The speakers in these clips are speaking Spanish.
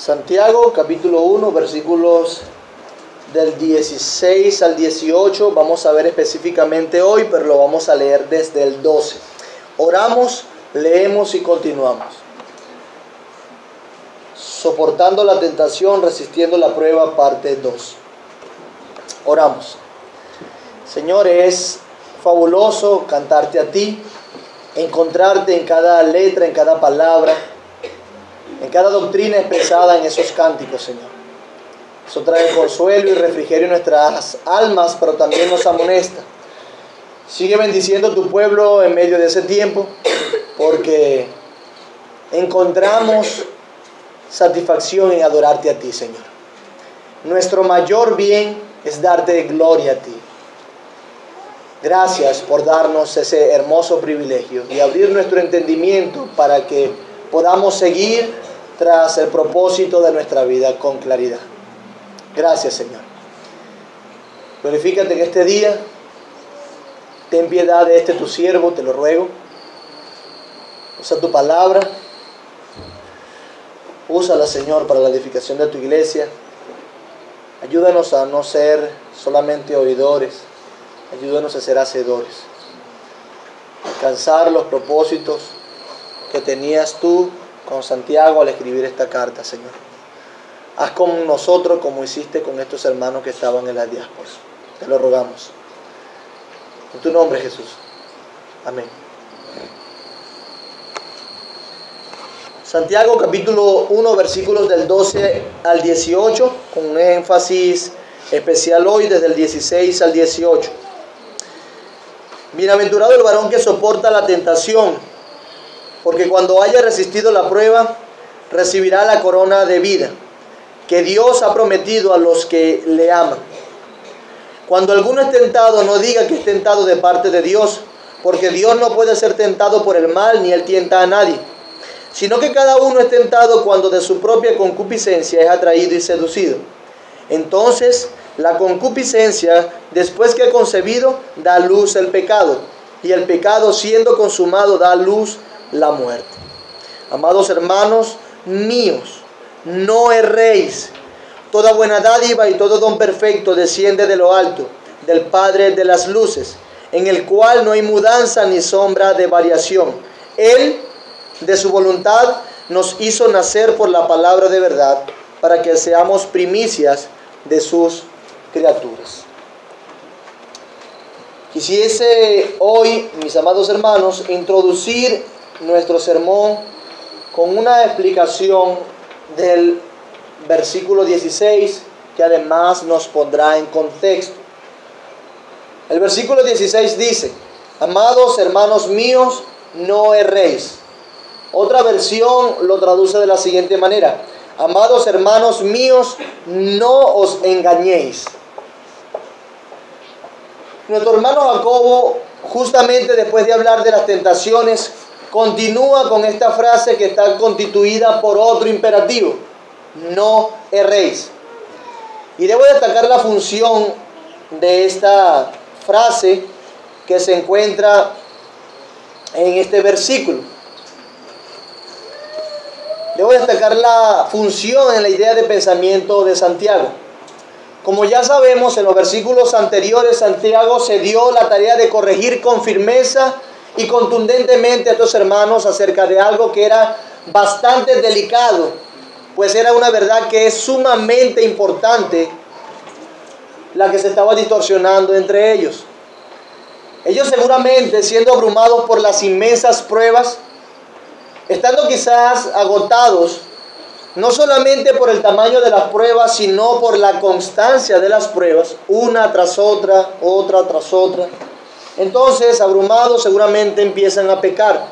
Santiago capítulo 1, versículos del 16 al 18, vamos a ver específicamente hoy, pero lo vamos a leer desde el 12. Oramos, leemos y continuamos. Soportando la tentación, resistiendo la prueba, parte 2. Oramos. Señor, es fabuloso cantarte a ti, encontrarte en cada letra, en cada palabra, en cada doctrina expresada en esos cánticos, Señor. Eso trae consuelo y refrigerio en nuestras almas, pero también nos amonesta. Sigue bendiciendo tu pueblo en medio de ese tiempo, porque encontramos satisfacción en adorarte a ti, Señor. Nuestro mayor bien es darte gloria a ti. Gracias por darnos ese hermoso privilegio y abrir nuestro entendimiento para que podamos seguir tras el propósito de nuestra vida con claridad. Gracias, Señor. Glorifícate en este día. Ten piedad de este tu siervo, te lo ruego. Usa tu palabra. Úsala, Señor, para la edificación de tu iglesia. Ayúdanos a no ser solamente oidores. Ayúdanos a ser hacedores. Alcanzar los propósitos que tenías tú con Santiago al escribir esta carta, Señor. Haz con nosotros como hiciste con estos hermanos que estaban en la diáspora. Te lo rogamos. En tu nombre, Jesús. Amén. Santiago capítulo 1, versículos del 12 al 18, con un énfasis especial hoy desde el 16 al 18. Bienaventurado el varón que soporta la tentación, porque cuando haya resistido la prueba, recibirá la corona de vida que Dios ha prometido a los que le aman. Cuando alguno es tentado, no diga que es tentado de parte de Dios, porque Dios no puede ser tentado por el mal, ni Él tienta a nadie, sino que cada uno es tentado cuando de su propia concupiscencia es atraído y seducido. Entonces, la concupiscencia, después que ha concebido, da a luz el pecado, y el pecado, siendo consumado, da a luz la muerte. Amados hermanos míos, no erréis. Toda buena dádiva y todo don perfecto desciende de lo alto, del Padre de las luces, en el cual no hay mudanza ni sombra de variación. Él, de su voluntad, nos hizo nacer por la palabra de verdad, para que seamos primicias de sus criaturas. Quisiese hoy, mis amados hermanos, introducir nuestro sermón con una explicación del versículo 16, que además nos pondrá en contexto. El versículo 16 dice: amados hermanos míos, no erréis. Otra versión lo traduce de la siguiente manera: amados hermanos míos, no os engañéis. Nuestro hermano Jacobo, justamente después de hablar de las tentaciones, continúa con esta frase que está constituida por otro imperativo: no erréis. Y debo destacar la función de esta frase que se encuentra en este versículo. Debo destacar la función en la idea de pensamiento de Santiago. Como ya sabemos, en los versículos anteriores, Santiago se dio la tarea de corregir con firmeza y contundentemente a estos hermanos acerca de algo que era bastante delicado, pues era una verdad que es sumamente importante la que se estaba distorsionando entre ellos. Ellos seguramente, siendo abrumados por las inmensas pruebas, estando quizás agotados, no solamente por el tamaño de las pruebas, sino por la constancia de las pruebas, una tras otra, otra tras otra. Entonces, abrumados, seguramente empiezan a pecar.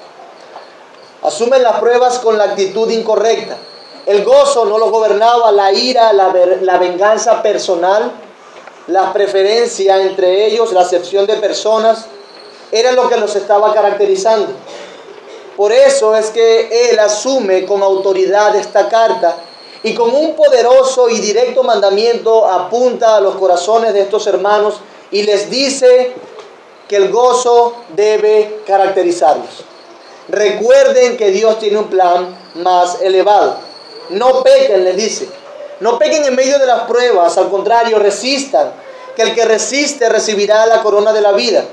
Asumen las pruebas con la actitud incorrecta. El gozo no los gobernaba, la ira, la venganza personal, la preferencia entre ellos, la acepción de personas, era lo que los estaba caracterizando. Por eso es que él asume con autoridad esta carta y con un poderoso y directo mandamiento apunta a los corazones de estos hermanos y les dice que el gozo debe caracterizarlos. Recuerden que Dios tiene un plan más elevado. No pequen, les dice. No pequen en medio de las pruebas, al contrario, resistan, que el que resiste recibirá la corona de la vida.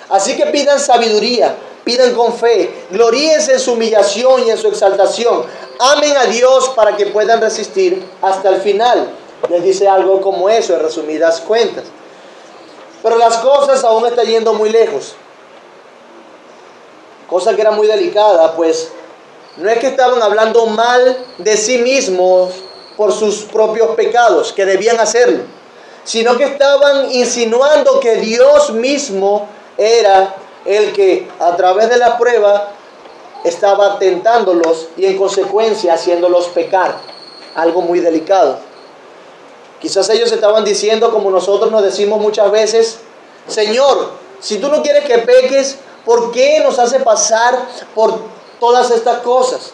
Así que pidan sabiduría, pidan con fe, gloríense en su humillación y en su exaltación. Amen a Dios para que puedan resistir hasta el final. Les dice algo como eso, en resumidas cuentas. Pero las cosas aún están yendo muy lejos. Cosa que era muy delicada, pues no es que estaban hablando mal de sí mismos por sus propios pecados, que debían hacerlo, sino que estaban insinuando que Dios mismo era el que a través de la prueba estaba tentándolos y en consecuencia haciéndolos pecar. Algo muy delicado. Quizás ellos estaban diciendo, como nosotros nos decimos muchas veces: Señor, si tú no quieres que peques, ¿por qué nos hace pasar por todas estas cosas?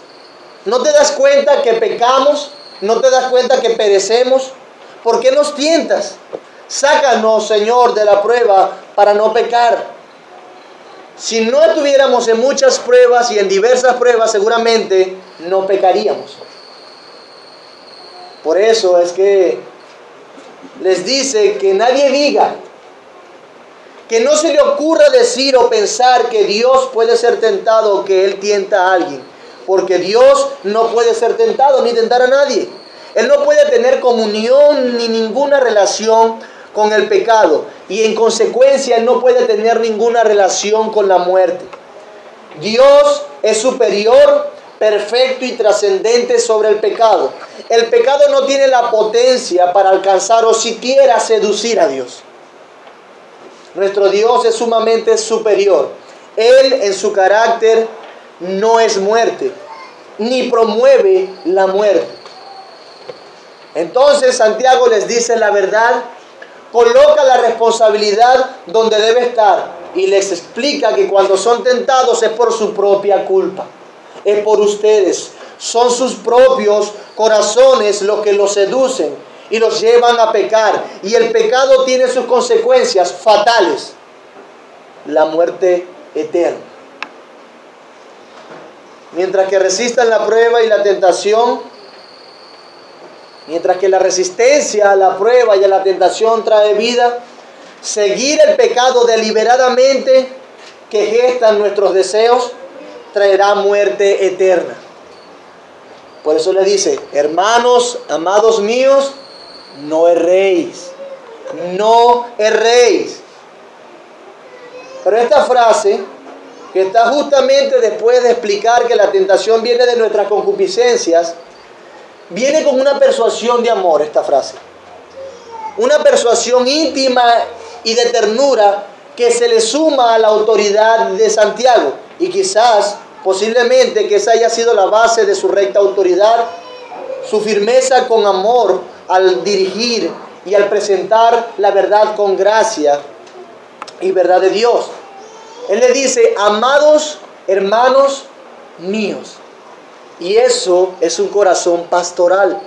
¿No te das cuenta que pecamos? ¿No te das cuenta que perecemos? ¿Por qué nos tientas? Sácanos, Señor, de la prueba para no pecar. Si no estuviéramos en muchas pruebas y en diversas pruebas, seguramente no pecaríamos. Por eso es que les dice que nadie diga, que no se le ocurra decir o pensar que Dios puede ser tentado o que Él tienta a alguien. Porque Dios no puede ser tentado ni tentar a nadie. Él no puede tener comunión ni ninguna relación con el pecado. Y en consecuencia Él no puede tener ninguna relación con la muerte. Dios es superior, perfecto y trascendente sobre el pecado. El pecado no tiene la potencia para alcanzar o siquiera seducir a Dios. Nuestro Dios es sumamente superior. Él en su carácter no es muerte, ni promueve la muerte. Entonces Santiago les dice la verdad, coloca la responsabilidad donde debe estar y les explica que cuando son tentados es por su propia culpa, es por ustedes. Son sus propios corazones los que los seducen y los llevan a pecar. Y el pecado tiene sus consecuencias fatales: la muerte eterna. Mientras que resistan la prueba y la tentación, mientras que la resistencia a la prueba y a la tentación trae vida, seguir el pecado deliberadamente que gestan nuestros deseos traerá muerte eterna. Por eso le dice: hermanos, amados míos, no erréis, no erréis. Pero esta frase, que está justamente después de explicar que la tentación viene de nuestras concupiscencias, viene con una persuasión de amor. Esta frase, una persuasión íntima y de ternura que se le suma a la autoridad de Santiago. Y quizás, posiblemente, que esa haya sido la base de su recta autoridad, su firmeza con amor al dirigir y al presentar la verdad con gracia y verdad de Dios. Él le dice: amados hermanos míos. Y eso es un corazón pastoral,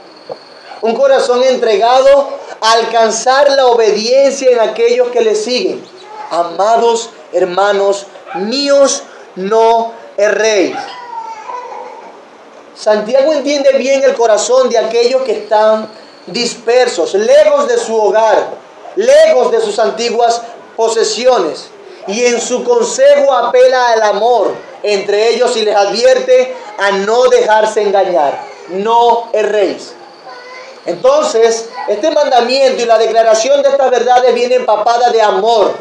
un corazón entregado a alcanzar la obediencia en aquellos que le siguen. Amados hermanos míos, no erréis. Santiago entiende bien el corazón de aquellos que están dispersos, lejos de su hogar, lejos de sus antiguas posesiones. Y en su consejo apela al amor entre ellos y les advierte a no dejarse engañar. No erréis. Entonces, este mandamiento y la declaración de estas verdades viene empapada de amor.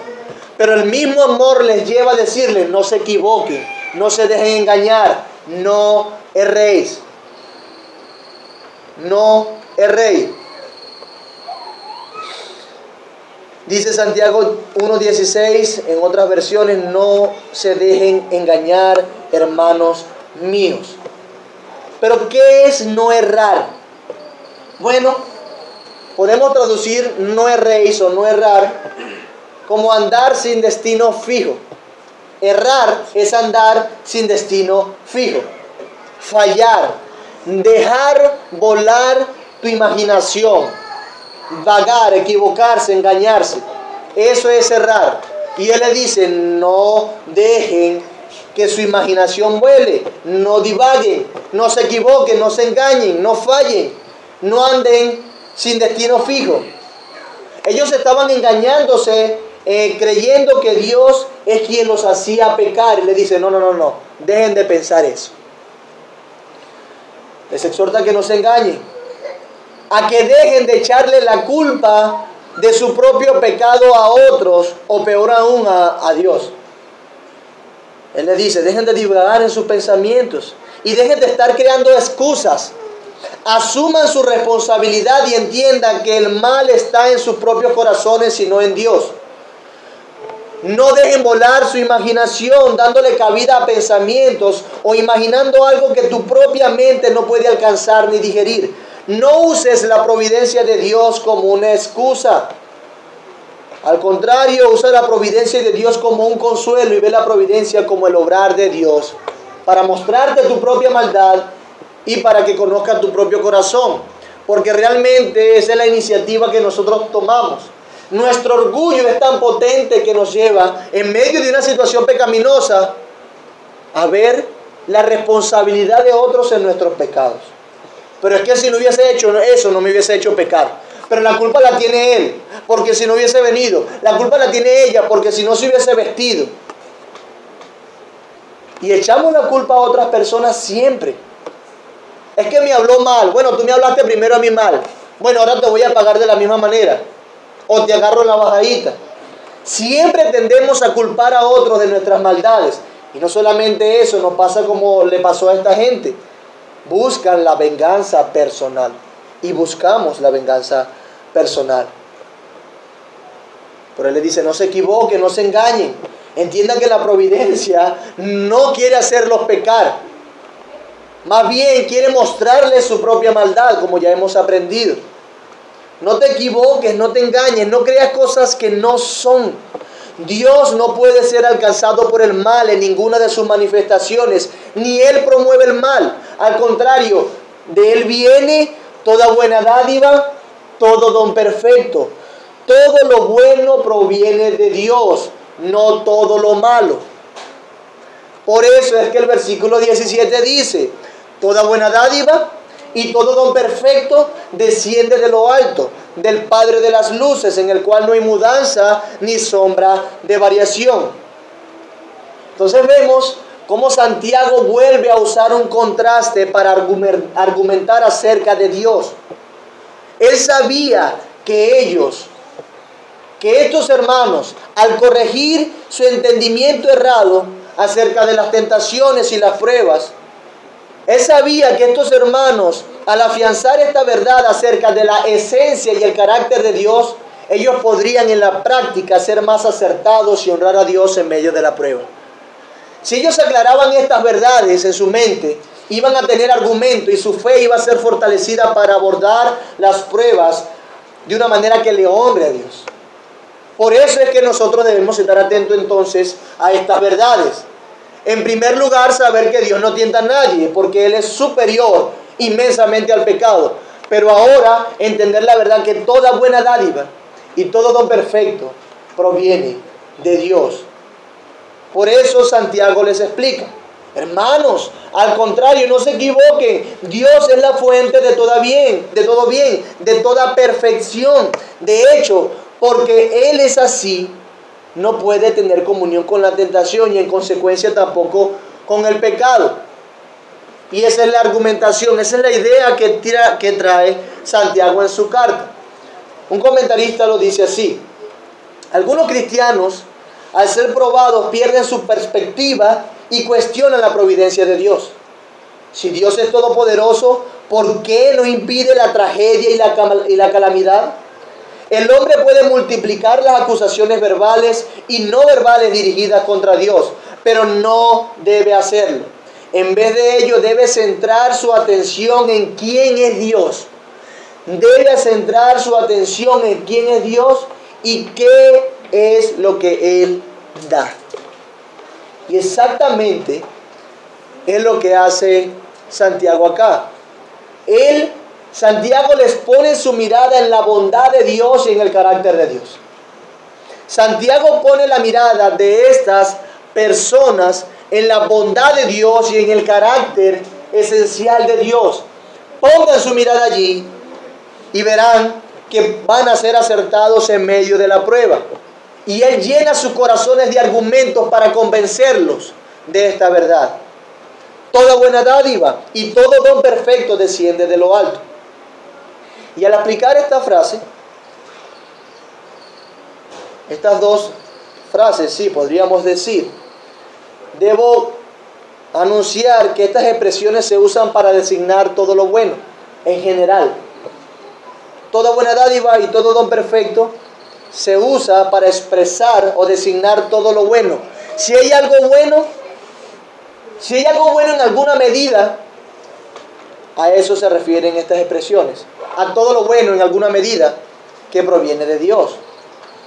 Pero el mismo amor les lleva a decirles: no se equivoquen, no se dejen engañar, no erréis. No erréis. Dice Santiago 1:16, en otras versiones: no se dejen engañar, hermanos míos. Pero ¿qué es no errar? Bueno, podemos traducir no erréis o no errar como andar sin destino fijo. Errar es andar sin destino fijo. Fallar, dejar volar tu imaginación, vagar, equivocarse, engañarse. Eso es errar. Y él le dice: no dejen que su imaginación vuele, no divaguen, no se equivoquen, no se engañen, no fallen, no anden sin destino fijo. Ellos estaban engañándose, creyendo que Dios es quien los hacía pecar. Y le dice, no, dejen de pensar eso. Les exhorta a que no se engañen, a que dejen de echarle la culpa de su propio pecado a otros, o peor aún a Dios. Él les dice, dejen de divagar en sus pensamientos y dejen de estar creando excusas. Asuman su responsabilidad y entiendan que el mal está en sus propios corazones y no en Dios. No dejen volar su imaginación dándole cabida a pensamientos o imaginando algo que tu propia mente no puede alcanzar ni digerir. No uses la providencia de Dios como una excusa. Al contrario, usa la providencia de Dios como un consuelo y ve la providencia como el obrar de Dios para mostrarte tu propia maldad y para que conozcas tu propio corazón. Porque realmente esa es la iniciativa que nosotros tomamos. Nuestro orgullo es tan potente que nos lleva, en medio de una situación pecaminosa, a ver la responsabilidad de otros en nuestros pecados. Pero es que si no hubiese hecho eso, no me hubiese hecho pecar. Pero la culpa la tiene él, porque si no hubiese venido. La culpa la tiene ella, porque si no se hubiese vestido. Y echamos la culpa a otras personas siempre. Es que me habló mal. Bueno, tú me hablaste primero a mí mal. Bueno, ahora te voy a pagar de la misma manera. O te agarro en la bajadita. Siempre tendemos a culpar a otros de nuestras maldades. Y no solamente eso, nos pasa como le pasó a esta gente. Buscan la venganza personal. Y buscamos la venganza personal. Pero él le dice, no se equivoquen, no se engañen. Entiendan que la providencia no quiere hacerlos pecar. Más bien quiere mostrarles su propia maldad, como ya hemos aprendido. No te equivoques, no te engañes, no creas cosas que no son. Dios no puede ser alcanzado por el mal en ninguna de sus manifestaciones, ni Él promueve el mal. Al contrario, de Él viene toda buena dádiva, todo don perfecto. Todo lo bueno proviene de Dios, no todo lo malo. Por eso es que el versículo 17 dice, toda buena dádiva y todo don perfecto desciende de lo alto, del Padre de las luces, en el cual no hay mudanza ni sombra de variación. Entonces vemos cómo Santiago vuelve a usar un contraste para argumentar acerca de Dios. Él sabía que estos hermanos, al corregir su entendimiento errado acerca de las tentaciones y las pruebas, él sabía que estos hermanos, al afianzar esta verdad acerca de la esencia y el carácter de Dios, ellos podrían en la práctica ser más acertados y honrar a Dios en medio de la prueba. Si ellos aclaraban estas verdades en su mente, iban a tener argumento y su fe iba a ser fortalecida para abordar las pruebas de una manera que le honre a Dios. Por eso es que nosotros debemos estar atentos entonces a estas verdades. En primer lugar, saber que Dios no tienta a nadie, porque Él es superior inmensamente al pecado. Pero ahora, entender la verdad que toda buena dádiva y todo don perfecto proviene de Dios. Por eso Santiago les explica, hermanos, al contrario, no se equivoquen. Dios es la fuente de todo bien, de toda perfección. De hecho, porque Él es así, no puede tener comunión con la tentación y en consecuencia tampoco con el pecado. Y esa es la argumentación, esa es la idea que trae Santiago en su carta. Un comentarista lo dice así: algunos cristianos, al ser probados, pierden su perspectiva y cuestionan la providencia de Dios. Si Dios es todopoderoso, ¿por qué no impide la tragedia y la calamidad? El hombre puede multiplicar las acusaciones verbales y no verbales dirigidas contra Dios, pero no debe hacerlo. En vez de ello, debe centrar su atención en quién es Dios. Debe centrar su atención en quién es Dios y qué es lo que Él da. Y exactamente es lo que hace Santiago acá. Santiago les pone su mirada en la bondad de Dios y en el carácter de Dios. Santiago pone la mirada de estas personas en la bondad de Dios y en el carácter esencial de Dios. Pongan su mirada allí y verán que van a ser acertados en medio de la prueba. Y Él llena sus corazones de argumentos para convencerlos de esta verdad. Toda buena dádiva y todo don perfecto desciende de lo alto. Y al aplicar esta frase, estas dos frases, sí, podríamos decir, debo anunciar que estas expresiones se usan para designar todo lo bueno, en general. Toda buena dádiva y todo don perfecto se usa para expresar o designar todo lo bueno. Si hay algo bueno en alguna medida, a eso se refieren estas expresiones. A todo lo bueno en alguna medida que proviene de Dios.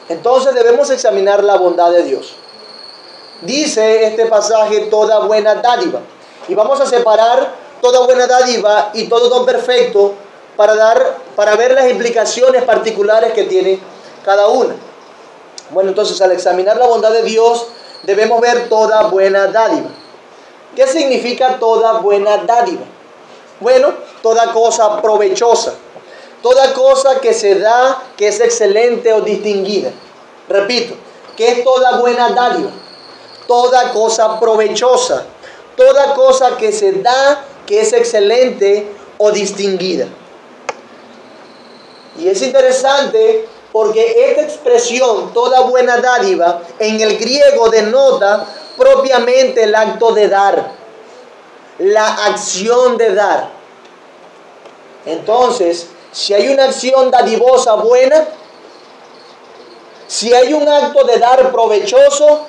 Entonces debemos examinar la bondad de Dios. Dice este pasaje toda buena dádiva. Y vamos a separar toda buena dádiva y todo don perfecto para ver las implicaciones particulares que tiene cada una. Bueno, entonces al examinar la bondad de Dios debemos ver toda buena dádiva. ¿Qué significa toda buena dádiva? Bueno, toda cosa provechosa. Toda cosa que se da, que es excelente o distinguida. Repito, ¿qué es toda buena dádiva? Toda cosa provechosa. Toda cosa que se da, que es excelente o distinguida. Y es interesante porque esta expresión, toda buena dádiva, en el griego denota propiamente el acto de dar. La acción de dar. Entonces, si hay una acción dadivosa buena, si hay un acto de dar provechoso,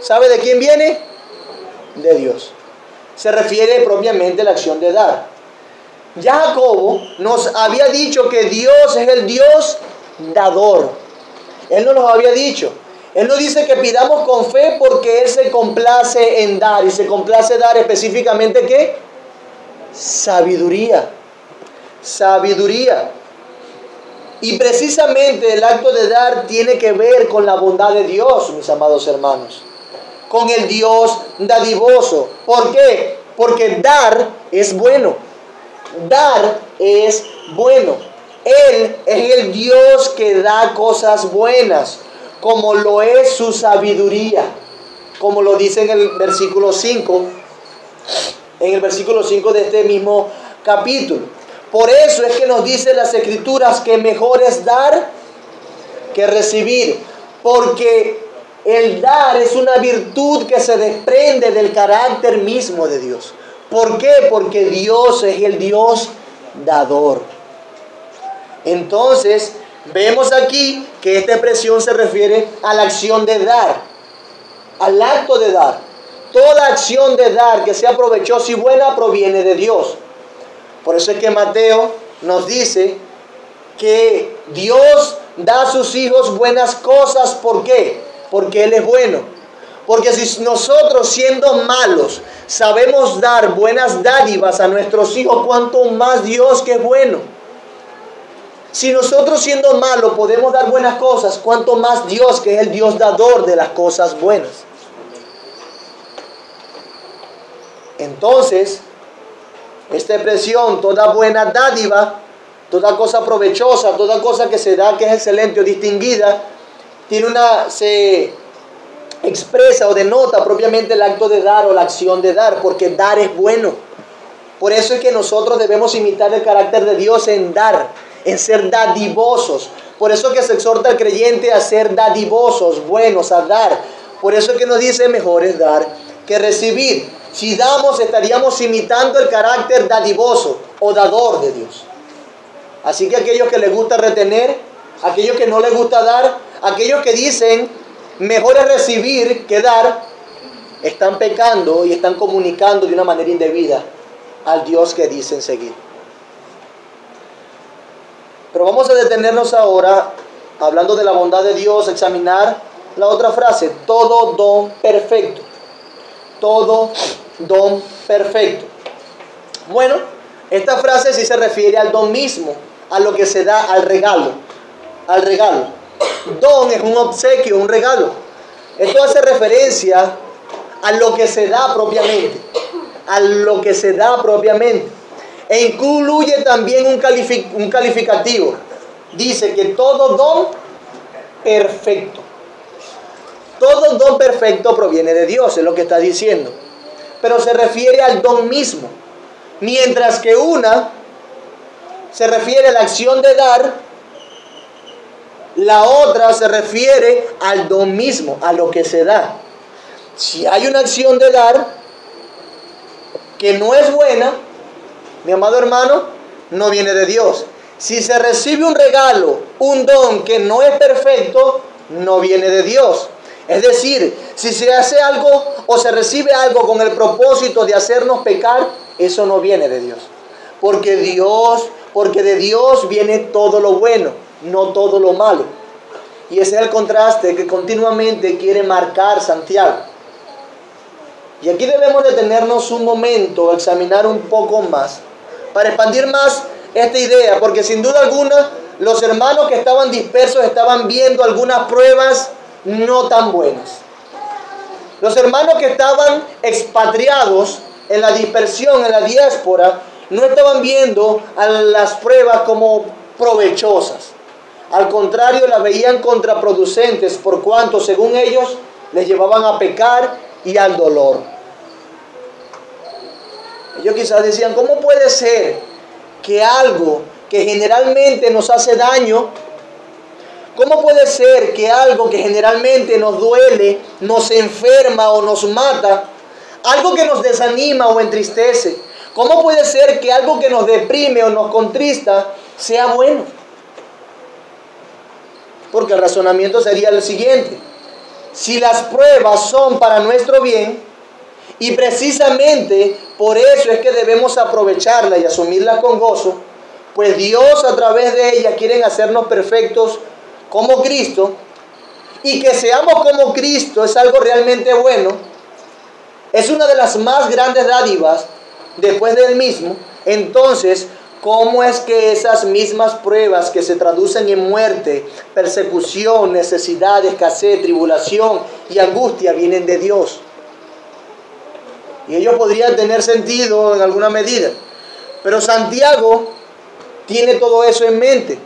¿sabe de quién viene? De Dios. Se refiere propiamente a la acción de dar. Ya Jacobo nos había dicho que Dios es el Dios dador. Él no nos había dicho. Él nos dice que pidamos con fe porque Él se complace en dar. Y se complace dar específicamente ¿qué? Sabiduría. Sabiduría. Y precisamente el acto de dar tiene que ver con la bondad de Dios, mis amados hermanos. Con el Dios dadivoso. ¿Por qué? Porque dar es bueno. Dar es bueno. Él es el Dios que da cosas buenas, como lo es su sabiduría. Como lo dice en el versículo 5. En el versículo 5 de este mismo capítulo. Por eso es que nos dicen las Escrituras que mejor es dar que recibir. Porque el dar es una virtud que se desprende del carácter mismo de Dios. ¿Por qué? Porque Dios es el Dios dador. Entonces, vemos aquí que esta expresión se refiere a la acción de dar. Al acto de dar. Toda acción de dar que sea provechosa y buena proviene de Dios. Por eso es que Mateo nos dice que Dios da a sus hijos buenas cosas. ¿Por qué? Porque Él es bueno. Porque si nosotros siendo malos sabemos dar buenas dádivas a nuestros hijos, ¿cuánto más Dios que es bueno? Si nosotros siendo malos podemos dar buenas cosas, ¿cuánto más Dios que es el Dios dador de las cosas buenas? Entonces, esta expresión, toda buena dádiva, toda cosa provechosa, toda cosa que se da que es excelente o distinguida, se expresa o denota propiamente el acto de dar o la acción de dar, porque dar es bueno. Por eso es que nosotros debemos imitar el carácter de Dios en dar, en ser dadivosos. Por eso es que se exhorta al creyente a ser dadivosos, buenos, a dar. Por eso es que nos dice mejor es dar que recibir. Si damos, estaríamos imitando el carácter dadivoso o dador de Dios. Así que aquellos que les gusta retener, aquellos que no les gusta dar, aquellos que dicen mejor es recibir que dar, están pecando y están comunicando de una manera indebida al Dios que dicen seguir. Pero vamos a detenernos ahora, hablando de la bondad de Dios, examinar la otra frase, todo don perfecto. Todo don perfecto. Bueno, esta frase sí se refiere al don mismo, a lo que se da, al regalo. Al regalo. Don es un obsequio, un regalo. Esto hace referencia a lo que se da propiamente. A lo que se da propiamente. E incluye también un calificativo. Dice que todo don perfecto. Todo don perfecto proviene de Dios, es lo que está diciendo. Pero se refiere al don mismo. Mientras que una se refiere a la acción de dar, la otra se refiere al don mismo, a lo que se da. Si hay una acción de dar que no es buena, mi amado hermano, no viene de Dios. Si se recibe un regalo, un don que no es perfecto, no viene de Dios. Es decir, si se hace algo o se recibe algo con el propósito de hacernos pecar, eso no viene de Dios. Porque de Dios viene todo lo bueno, no todo lo malo. Y ese es el contraste que continuamente quiere marcar Santiago. Y aquí debemos detenernos un momento, examinar un poco más, para expandir más esta idea, porque sin duda alguna los hermanos que estaban dispersos estaban viendo algunas pruebas no tan buenas. Los hermanos que estaban expatriados en la dispersión, en la diáspora, no estaban viendo a las pruebas como provechosas. Al contrario, las veían contraproducentes, por cuanto, según ellos, les llevaban a pecar y al dolor. Ellos quizás decían, ¿cómo puede ser que algo que generalmente nos hace daño, cómo puede ser que algo que generalmente nos duele, nos enferma o nos mata, algo que nos desanima o entristece, cómo puede ser que algo que nos deprime o nos contrista sea bueno? Porque el razonamiento sería el siguiente: si las pruebas son para nuestro bien, y precisamente por eso es que debemos aprovecharlas y asumirlas con gozo, pues Dios a través de ellas quiere hacernos perfectos como Cristo, y que seamos como Cristo es algo realmente bueno, es una de las más grandes dádivas después del mismo. Entonces, ¿cómo es que esas mismas pruebas que se traducen en muerte, persecución, necesidad, escasez, tribulación y angustia vienen de Dios? Y ello podría tener sentido en alguna medida. Pero Santiago tiene todo eso en mente.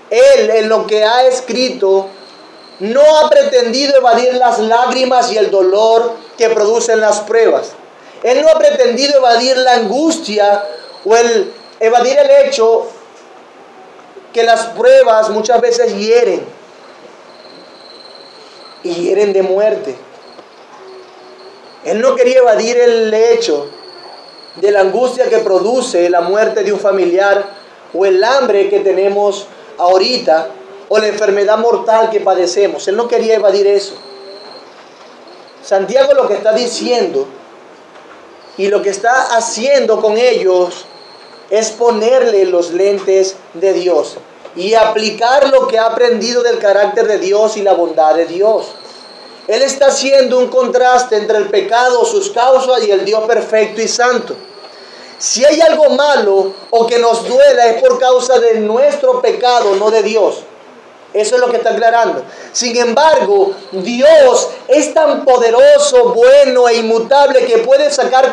Él, en lo que ha escrito, no ha pretendido evadir las lágrimas y el dolor que producen las pruebas. Él no ha pretendido evadir la angustia o evadir el hecho que las pruebas muchas veces hieren. Y hieren de muerte. Él no quería evadir el hecho de la angustia que produce la muerte de un familiar, o el hambre que tenemos ahorita, o la enfermedad mortal que padecemos. Él no quería evadir eso. Santiago lo que está diciendo y lo que está haciendo con ellos es ponerle los lentes de Dios y aplicar lo que ha aprendido del carácter de Dios y la bondad de Dios. Él está haciendo un contraste entre el pecado, sus causas, y el Dios perfecto y santo. Si hay algo malo o que nos duela, es por causa de nuestro pecado, no de Dios. Eso es lo que está aclarando. Sin embargo, Dios es tan poderoso, bueno e inmutable que puede sacar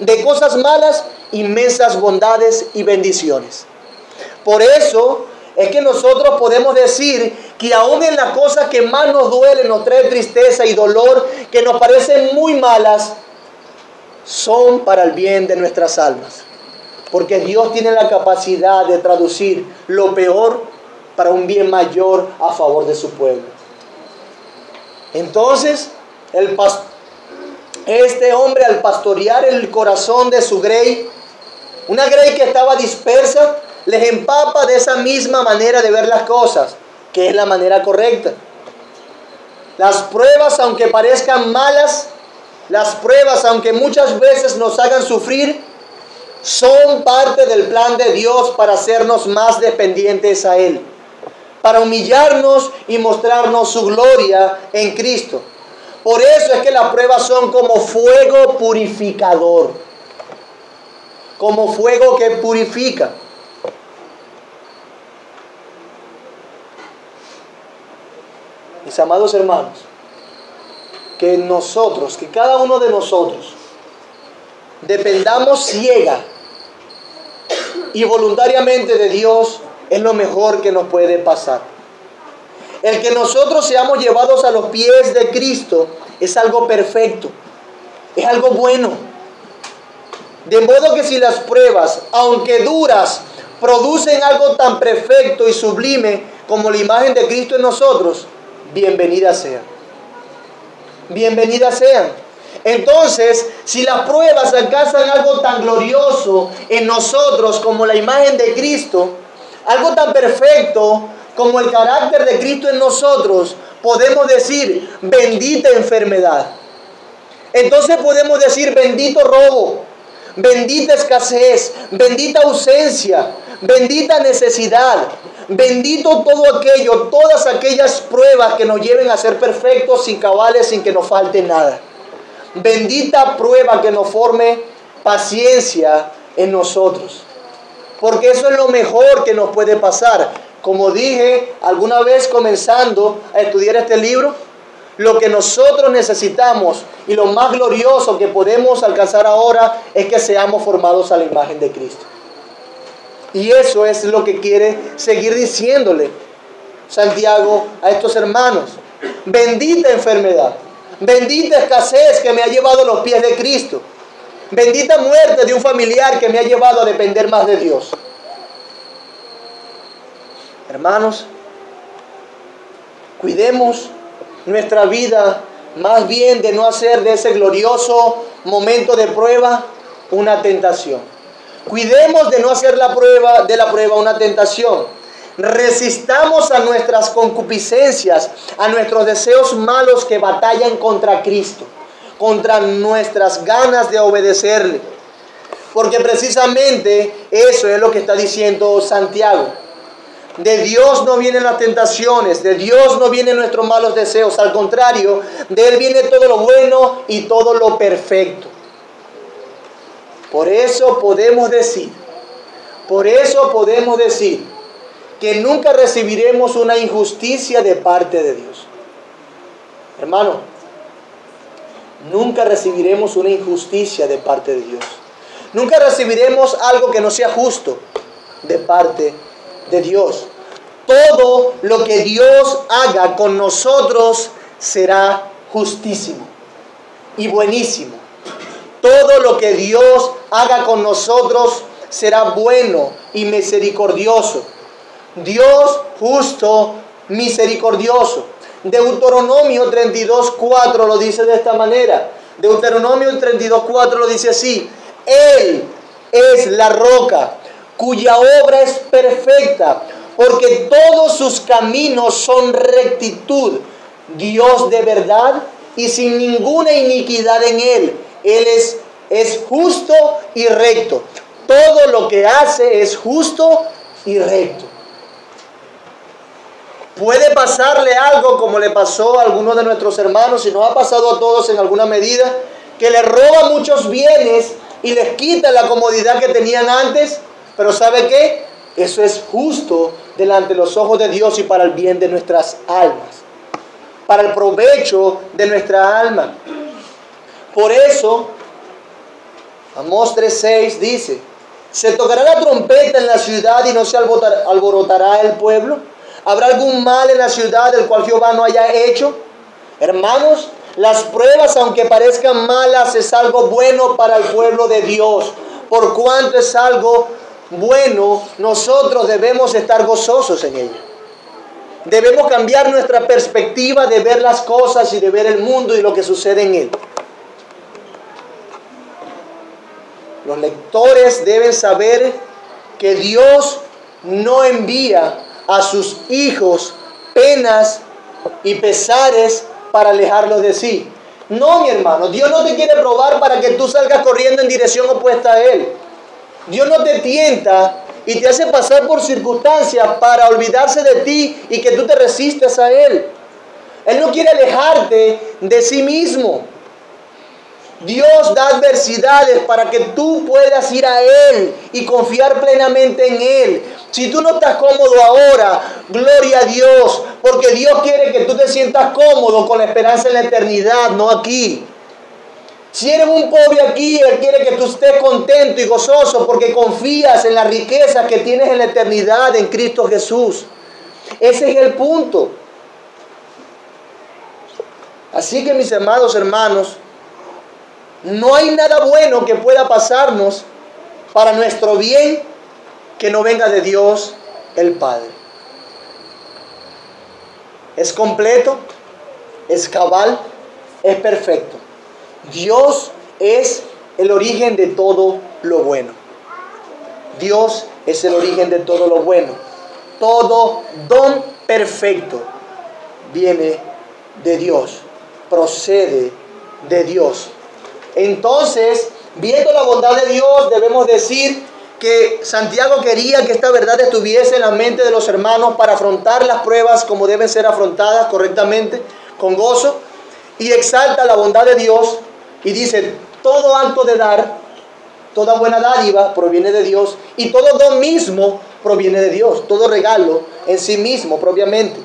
de cosas malas, inmensas bondades y bendiciones. Por eso es que nosotros podemos decir que aún en las cosas que más nos duelen, nos trae tristeza y dolor, que nos parecen muy malas, son para el bien de nuestras almas. Porque Dios tiene la capacidad de traducir lo peor para un bien mayor a favor de su pueblo. Entonces, este hombre, al pastorear el corazón de su grey, una grey que estaba dispersa, les empapa de esa misma manera de ver las cosas, que es la manera correcta. Las pruebas, aunque parezcan malas, las pruebas, aunque muchas veces nos hagan sufrir, son parte del plan de Dios para hacernos más dependientes a Él, para humillarnos y mostrarnos su gloria en Cristo. Por eso es que las pruebas son como fuego purificador, como fuego que purifica. Mis amados hermanos, que nosotros, que cada uno de nosotros, dependamos ciega y voluntariamente de Dios es lo mejor que nos puede pasar. El que nosotros seamos llevados a los pies de Cristo es algo perfecto, es algo bueno. De modo que si las pruebas, aunque duras, producen algo tan perfecto y sublime como la imagen de Cristo en nosotros, bienvenidas sean. Bienvenidas sean. Entonces, si las pruebas alcanzan algo tan glorioso en nosotros como la imagen de Cristo, algo tan perfecto como el carácter de Cristo en nosotros, podemos decir, bendita enfermedad. Entonces podemos decir, bendito robo, bendita escasez, bendita ausencia, bendita necesidad, bendito todo aquello, todas aquellas pruebas que nos lleven a ser perfectos, sin cabales, sin que nos falte nada. Bendita prueba que nos forme paciencia en nosotros, porque eso es lo mejor que nos puede pasar. Como dije alguna vez comenzando a estudiar este libro, lo que nosotros necesitamos y lo más glorioso que podemos alcanzar ahora es que seamos formados a la imagen de Cristo. Y eso es lo que quiere seguir diciéndole Santiago a estos hermanos. Bendita enfermedad, bendita escasez que me ha llevado a los pies de Cristo, bendita muerte de un familiar que me ha llevado a depender más de Dios. Hermanos, cuidemos nuestra vida más bien de no hacer de ese glorioso momento de prueba una tentación. Cuidemos de no hacer de la prueba una tentación. Resistamos a nuestras concupiscencias, a nuestros deseos malos que batallan contra Cristo, contra nuestras ganas de obedecerle. Porque precisamente eso es lo que está diciendo Santiago. De Dios no vienen las tentaciones, de Dios no vienen nuestros malos deseos, al contrario, de Él viene todo lo bueno y todo lo perfecto. Por eso podemos decir que nunca recibiremos una injusticia de parte de Dios. Hermano, nunca recibiremos una injusticia de parte de Dios. Nunca recibiremos algo que no sea justo de parte de Dios. Todo lo que Dios haga con nosotros será justísimo y buenísimo. Todo lo que Dios haga con nosotros será bueno y misericordioso. Dios justo, misericordioso. Deuteronomio 32:4 lo dice de esta manera. Deuteronomio 32:4 lo dice así: Él es la roca cuya obra es perfecta, porque todos sus caminos son rectitud. Dios de verdad y sin ninguna iniquidad en Él. Él es justo y recto. Todo lo que hace es justo y recto. Puede pasarle algo como le pasó a algunos de nuestros hermanos, y nos ha pasado a todos en alguna medida, que le roba muchos bienes y les quita la comodidad que tenían antes. Pero ¿sabe qué? Eso es justo delante de los ojos de Dios y para el bien de nuestras almas, para el provecho de nuestra alma. Por eso, Amós 3:6 dice: ¿se tocará la trompeta en la ciudad y no se alborotará el pueblo? ¿Habrá algún mal en la ciudad del cual Jehová no haya hecho? Hermanos, las pruebas, aunque parezcan malas, es algo bueno para el pueblo de Dios. Por cuanto es algo bueno, nosotros debemos estar gozosos en ella. Debemos cambiar nuestra perspectiva de ver las cosas y de ver el mundo y lo que sucede en él. Los lectores deben saber que Dios no envía a sus hijos penas y pesares para alejarlos de sí. No, mi hermano, Dios no te quiere probar para que tú salgas corriendo en dirección opuesta a Él. Dios no te tienta y te hace pasar por circunstancias para olvidarse de ti y que tú te resistes a Él. Él no quiere alejarte de sí mismo. Dios da adversidades para que tú puedas ir a Él y confiar plenamente en Él. Si tú no estás cómodo ahora, gloria a Dios, porque Dios quiere que tú te sientas cómodo con la esperanza en la eternidad, no aquí. Si eres un pobre aquí, Él quiere que tú estés contento y gozoso porque confías en la riqueza que tienes en la eternidad en Cristo Jesús. Ese es el punto. Así que mis amados hermanos, no hay nada bueno que pueda pasarnos para nuestro bien que no venga de Dios el Padre. Es completo, es cabal, es perfecto. Dios es el origen de todo lo bueno. Dios es el origen de todo lo bueno. Todo don perfecto viene de Dios, procede de Dios. Entonces, viendo la bondad de Dios, debemos decir que Santiago quería que esta verdad estuviese en la mente de los hermanos para afrontar las pruebas como deben ser afrontadas correctamente, con gozo, y exalta la bondad de Dios y dice, todo acto de dar, toda buena dádiva proviene de Dios y todo don mismo proviene de Dios, todo regalo en sí mismo propiamente.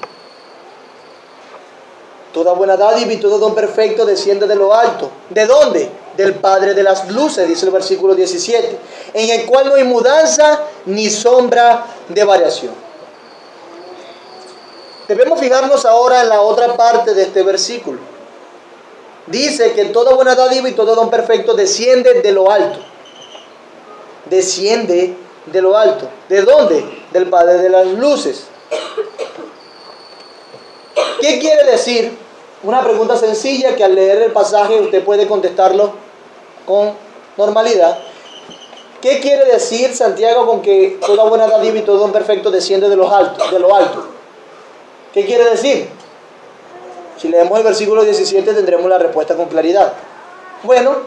Toda buena dádiva y todo don perfecto desciende de lo alto. ¿De dónde? Del Padre de las luces, dice el versículo 17, en el cual no hay mudanza ni sombra de variación. Debemos fijarnos ahora en la otra parte de este versículo. Dice que toda buena dádiva y todo don perfecto desciende de lo alto. Desciende de lo alto. ¿De dónde? Del Padre de las luces. ¿Qué quiere decir? Una pregunta sencilla que al leer el pasaje usted puede contestarlo con normalidad. ¿Qué quiere decir Santiago con que toda buena dádiva y todo don perfecto desciende de lo alto? ¿Qué quiere decir? Si leemos el versículo 17 tendremos la respuesta con claridad. Bueno,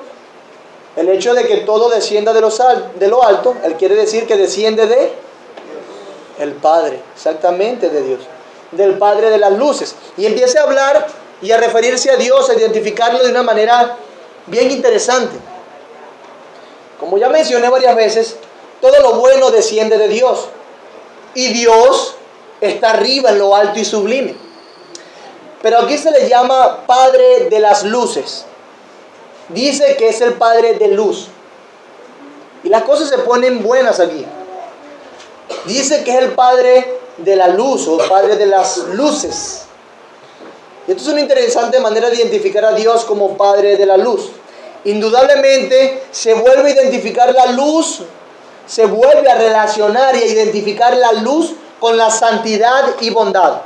el hecho de que todo descienda de lo alto, él quiere decir que desciende de el Padre, exactamente de Dios, del Padre de las luces. Y empieza a hablar y a referirse a Dios, a identificarlo de una manera bien interesante. Como ya mencioné varias veces, todo lo bueno desciende de Dios. Y Dios está arriba en lo alto y sublime. Pero aquí se le llama Padre de las luces. Dice que es el Padre de luz. Y las cosas se ponen buenas aquí. Dice que es el Padre de la luz o Padre de las luces. Y esto es una interesante manera de identificar a Dios como Padre de la luz. Indudablemente se vuelve a identificar la luz, se vuelve a relacionar y a identificar la luz con la santidad y bondad,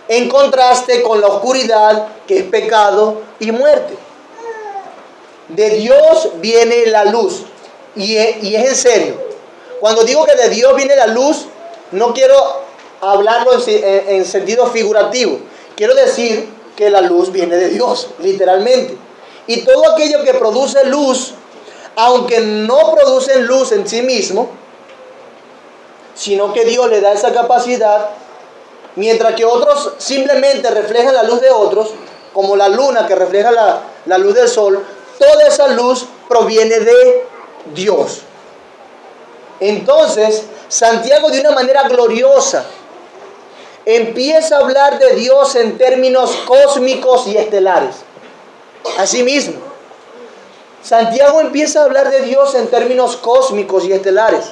en contraste con la oscuridad que es pecado y muerte. De Dios viene la luz, y es en serio. Cuando digo que de Dios viene la luz, no quiero hablarlo en sentido figurativo. Quiero decir que la luz viene de Dios, literalmente. Y todo aquello que produce luz, aunque no produce luz en sí mismo, sino que Dios le da esa capacidad, mientras que otros simplemente reflejan la luz de otros, como la luna que refleja la luz del sol, toda esa luz proviene de Dios. Entonces, Santiago de una manera gloriosa empieza a hablar de Dios en términos cósmicos y estelares. Asimismo, Santiago empieza a hablar de Dios en términos cósmicos y estelares.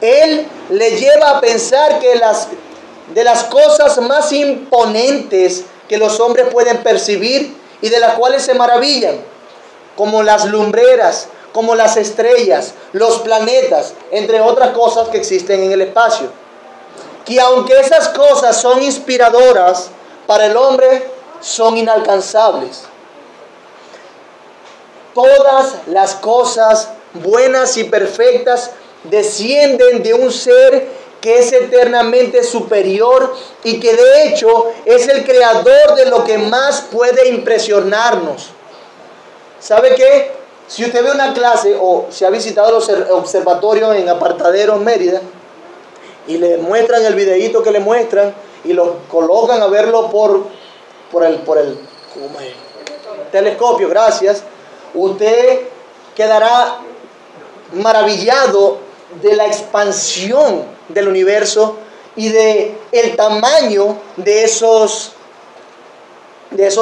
Él le lleva a pensar que de las cosas más imponentes que los hombres pueden percibir y de las cuales se maravillan, como las lumbreras, como las estrellas, los planetas, entre otras cosas que existen en el espacio. Que aunque esas cosas son inspiradoras, para el hombre son inalcanzables. Todas las cosas buenas y perfectas descienden de un ser que es eternamente superior y que de hecho es el creador de lo que más puede impresionarnos. ¿Sabe qué? Si usted ve una clase o si ha visitado los observatorios en Apartaderos, Mérida, y le muestran el videíto que le muestran y lo colocan a verlo por el telescopio, gracias. usted quedará maravillado de la expansión del universo y de el tamaño de esos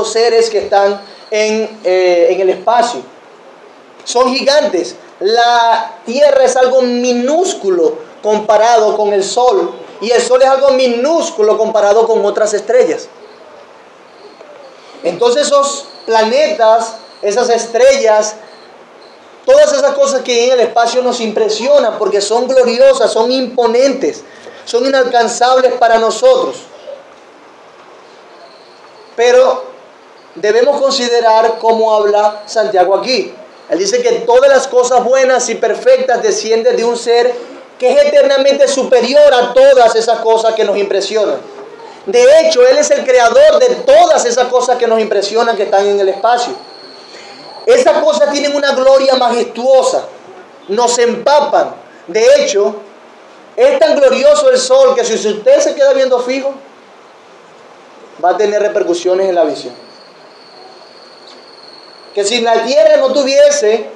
seres que están en el espacio. Son gigantes. La Tierra es algo minúsculo comparado con el Sol, y el Sol es algo minúsculo comparado con otras estrellas. Entonces esos planetas, esas estrellas, todas esas cosas que hay en el espacio nos impresionan porque son gloriosas, son imponentes, son inalcanzables para nosotros. Pero debemos considerar cómo habla Santiago aquí. Él dice que todas las cosas buenas y perfectas descienden de un ser que es eternamente superior a todas esas cosas que nos impresionan. De hecho, Él es el creador de todas esas cosas que nos impresionan, que están en el espacio. Esas cosas tienen una gloria majestuosa, nos empapan. De hecho, es tan glorioso el sol que si usted se queda viendo fijo, va a tener repercusiones en la visión. Que si la Tierra no tuviese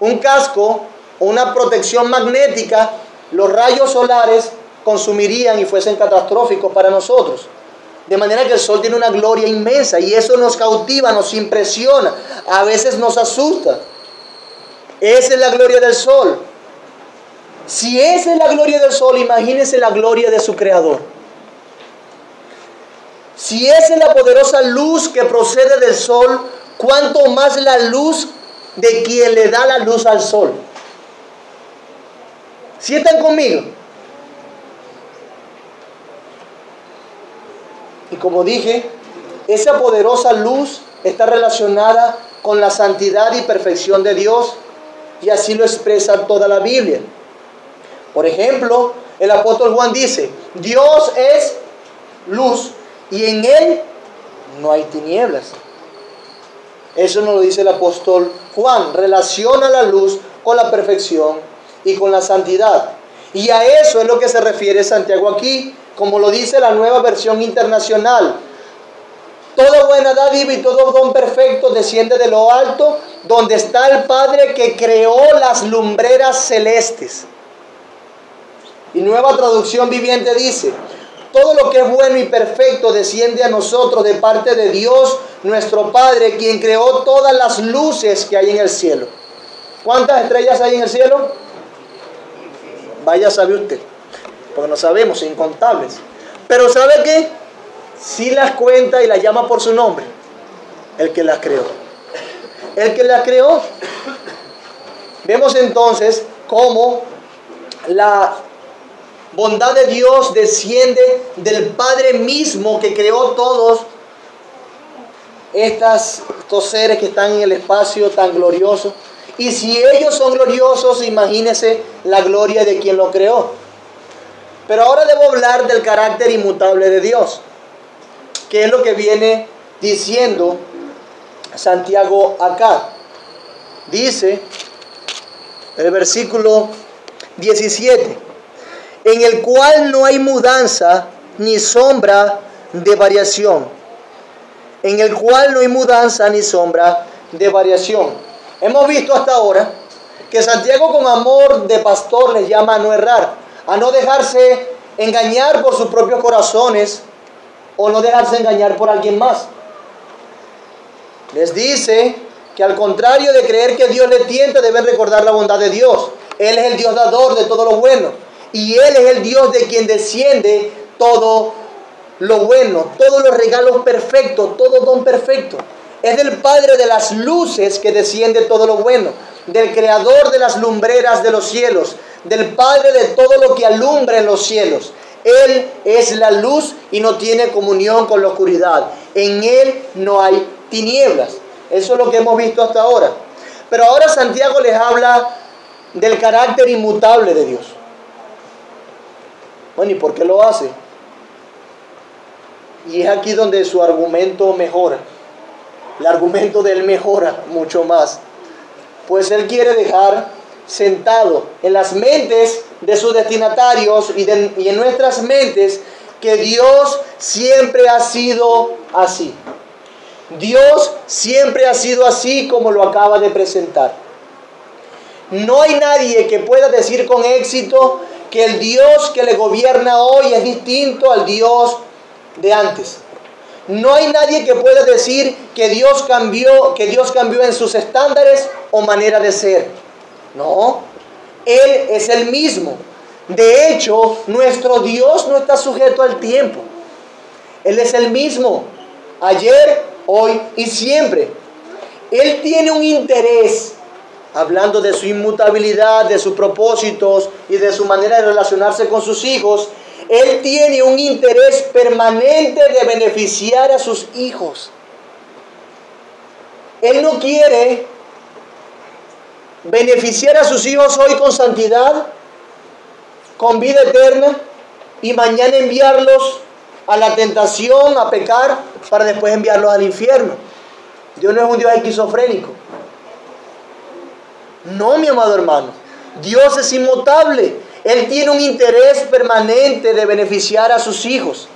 un casco o una protección magnética, los rayos solares consumirían y fuesen catastróficos para nosotros. De manera que el sol tiene una gloria inmensa y eso nos cautiva, nos impresiona, a veces nos asusta. Esa es la gloria del sol. Si esa es la gloria del sol, imagínense la gloria de su creador. Si esa es la poderosa luz que procede del sol, cuánto más la luz de quien le da la luz al sol. ¿Sí están conmigo? Y como dije, esa poderosa luz está relacionada con la santidad y perfección de Dios, y así lo expresa toda la Biblia. Por ejemplo, el apóstol Juan dice, Dios es luz y en Él no hay tinieblas. Eso nos lo dice el apóstol Juan. Relaciona la luz con la perfección y con la santidad. Y a eso es lo que se refiere Santiago aquí, como lo dice la Nueva Versión Internacional. Toda buena dádiva y todo don perfecto desciende de lo alto, donde está el Padre que creó las lumbreras celestes. Y Nueva Traducción Viviente dice, todo lo que es bueno y perfecto desciende a nosotros de parte de Dios, nuestro Padre, quien creó todas las luces que hay en el cielo. ¿Cuántas estrellas hay en el cielo? Vaya, sabe usted, porque no sabemos, incontables. Pero ¿sabe qué? Sí las cuenta y las llama por su nombre. El que las creó. El que las creó. Vemos entonces cómo la bondad de Dios desciende del Padre mismo que creó todos estos seres que están en el espacio tan glorioso. Y si ellos son gloriosos, imagínense la gloria de quien lo creó. Pero ahora debo hablar del carácter inmutable de Dios, que es lo que viene diciendo Santiago acá. Dice el versículo 17, en el cual no hay mudanza ni sombra de variación. En el cual no hay mudanza ni sombra de variación. Hemos visto hasta ahora que Santiago, con amor de pastor, les llama a no errar, a no dejarse engañar por sus propios corazones o no dejarse engañar por alguien más. Les dice que al contrario de creer que Dios les tienta, deben recordar la bondad de Dios. Él es el Dios dador de todo lo bueno y Él es el Dios de quien desciende todo lo bueno, todos los regalos perfectos, todo don perfecto. Es del Padre de las luces que desciende todo lo bueno, del Creador de las lumbreras de los cielos, del Padre de todo lo que alumbra en los cielos. Él es la luz y no tiene comunión con la oscuridad. En Él no hay tinieblas. Eso es lo que hemos visto hasta ahora. Pero ahora Santiago les habla del carácter inmutable de Dios. Bueno, ¿y por qué lo hace? Y es aquí donde su argumento mejora. El argumento de él mejora mucho más. Pues él quiere dejar sentado en las mentes de sus destinatarios y en nuestras mentes que Dios siempre ha sido así. Dios siempre ha sido así como lo acaba de presentar. No hay nadie que pueda decir con éxito que el Dios que le gobierna hoy es distinto al Dios de antes. No hay nadie que pueda decir que Dios cambió en sus estándares o manera de ser. No, Él es el mismo. De hecho, nuestro Dios no está sujeto al tiempo. Él es el mismo, ayer, hoy y siempre. Él tiene un interés, hablando de su inmutabilidad, de sus propósitos y de su manera de relacionarse con sus hijos. Él tiene un interés permanente de beneficiar a sus hijos. Él no quiere beneficiar a sus hijos hoy con santidad, con vida eterna, y mañana enviarlos a la tentación, a pecar, para después enviarlos al infierno. Dios no es un Dios esquizofrénico. No, mi amado hermano. Dios es inmutable. Él tiene un interés permanente de beneficiar a sus hijos.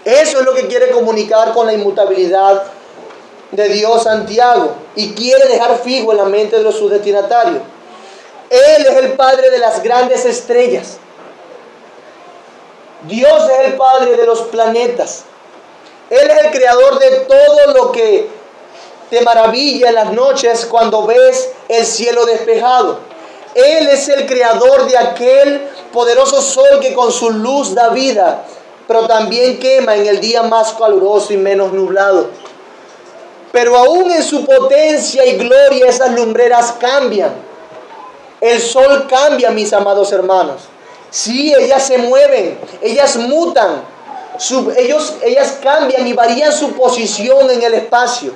Eso es lo que quiere comunicar con la inmutabilidad de Dios Santiago. Y quiere dejar fijo en la mente de sus destinatarios. Él es el Padre de las grandes estrellas. Dios es el Padre de los planetas. Él es el creador de todo lo que te maravilla en las noches cuando ves el cielo despejado. Él es el creador de aquel poderoso sol que con su luz da vida, pero también quema en el día más caluroso y menos nublado. Pero aún en su potencia y gloria esas lumbreras cambian. El sol cambia, mis amados hermanos. Sí, ellas se mueven, ellas mutan, ellas cambian y varían su posición en el espacio.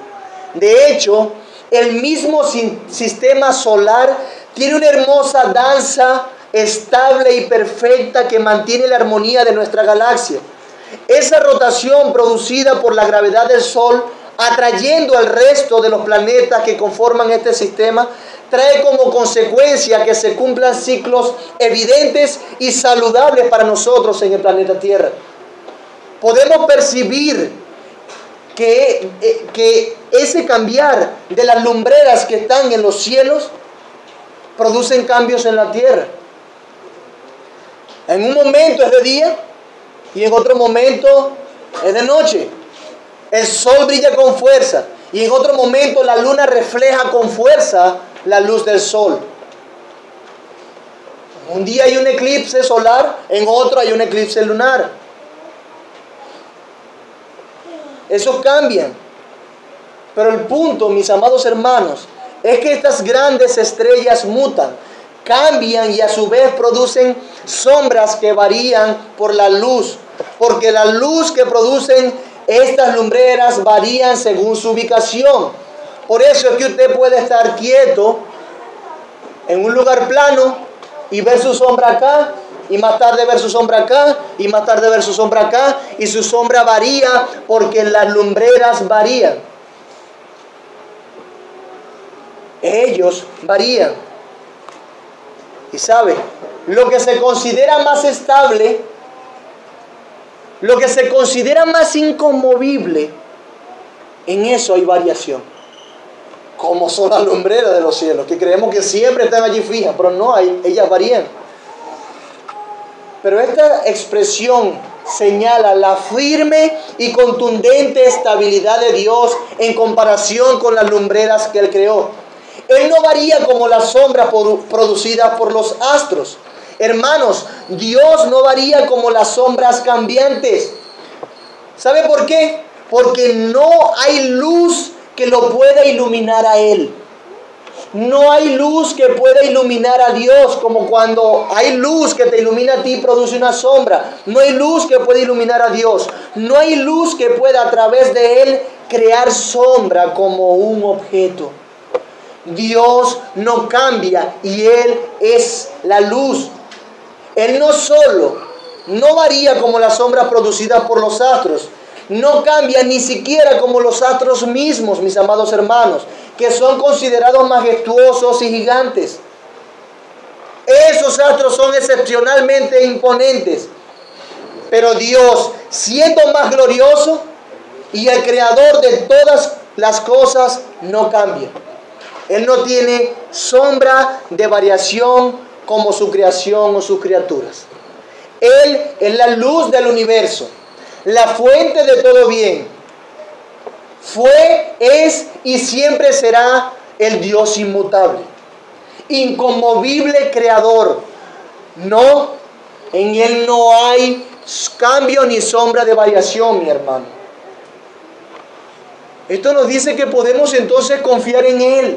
De hecho, el mismo sistema solar tiene una hermosa danza estable y perfecta que mantiene la armonía de nuestra galaxia. Esa rotación producida por la gravedad del Sol, atrayendo al resto de los planetas que conforman este sistema, trae como consecuencia que se cumplan ciclos evidentes y saludables para nosotros en el planeta Tierra. Podemos percibir que ese cambiar de las lumbreras que están en los cielos producen cambios en la tierra. En un momento es de día y en otro momento es de noche. El sol brilla con fuerza y en otro momento la luna refleja con fuerza la luz del sol. Un día hay un eclipse solar, en otro hay un eclipse lunar. Eso cambia. Pero el punto, mis amados hermanos, es que estas grandes estrellas mutan, cambian y a su vez producen sombras que varían por la luz. Porque la luz que producen estas lumbreras varían según su ubicación. Por eso es que usted puede estar quieto en un lugar plano y ver su sombra acá, y más tarde ver su sombra acá, y más tarde ver su sombra acá, y su sombra varía porque las lumbreras varían. Ellos varían. Y sabe, lo que se considera más estable, lo que se considera más inconmovible, en eso hay variación. Como son las lumbreras de los cielos, que creemos que siempre están allí fijas, pero no, ellas varían. Pero esta expresión señala la firme y contundente estabilidad de Dios en comparación con las lumbreras que Él creó. Él no varía como las sombras producidas por los astros. Hermanos, Dios no varía como las sombras cambiantes. ¿Sabe por qué? Porque no hay luz que lo pueda iluminar a Él. No hay luz que pueda iluminar a Dios, como cuando hay luz que te ilumina a ti y produce una sombra. No hay luz que pueda iluminar a Dios. No hay luz que pueda a través de Él crear sombra como un objeto. Dios no cambia y Él es la luz. Él no varía como las sombras producidas por los astros. No cambia ni siquiera como los astros mismos, mis amados hermanos, que son considerados majestuosos y gigantes. Esos astros son excepcionalmente imponentes. Pero Dios, siendo más glorioso y el creador de todas las cosas no cambia. Él no tiene sombra de variación como su creación o sus criaturas. Él es la luz del universo, la fuente de todo bien. Fue, es y siempre será el Dios inmutable, inconmovible creador. No, en Él no hay cambio ni sombra de variación, mi hermano. Esto nos dice que podemos entonces confiar en Él.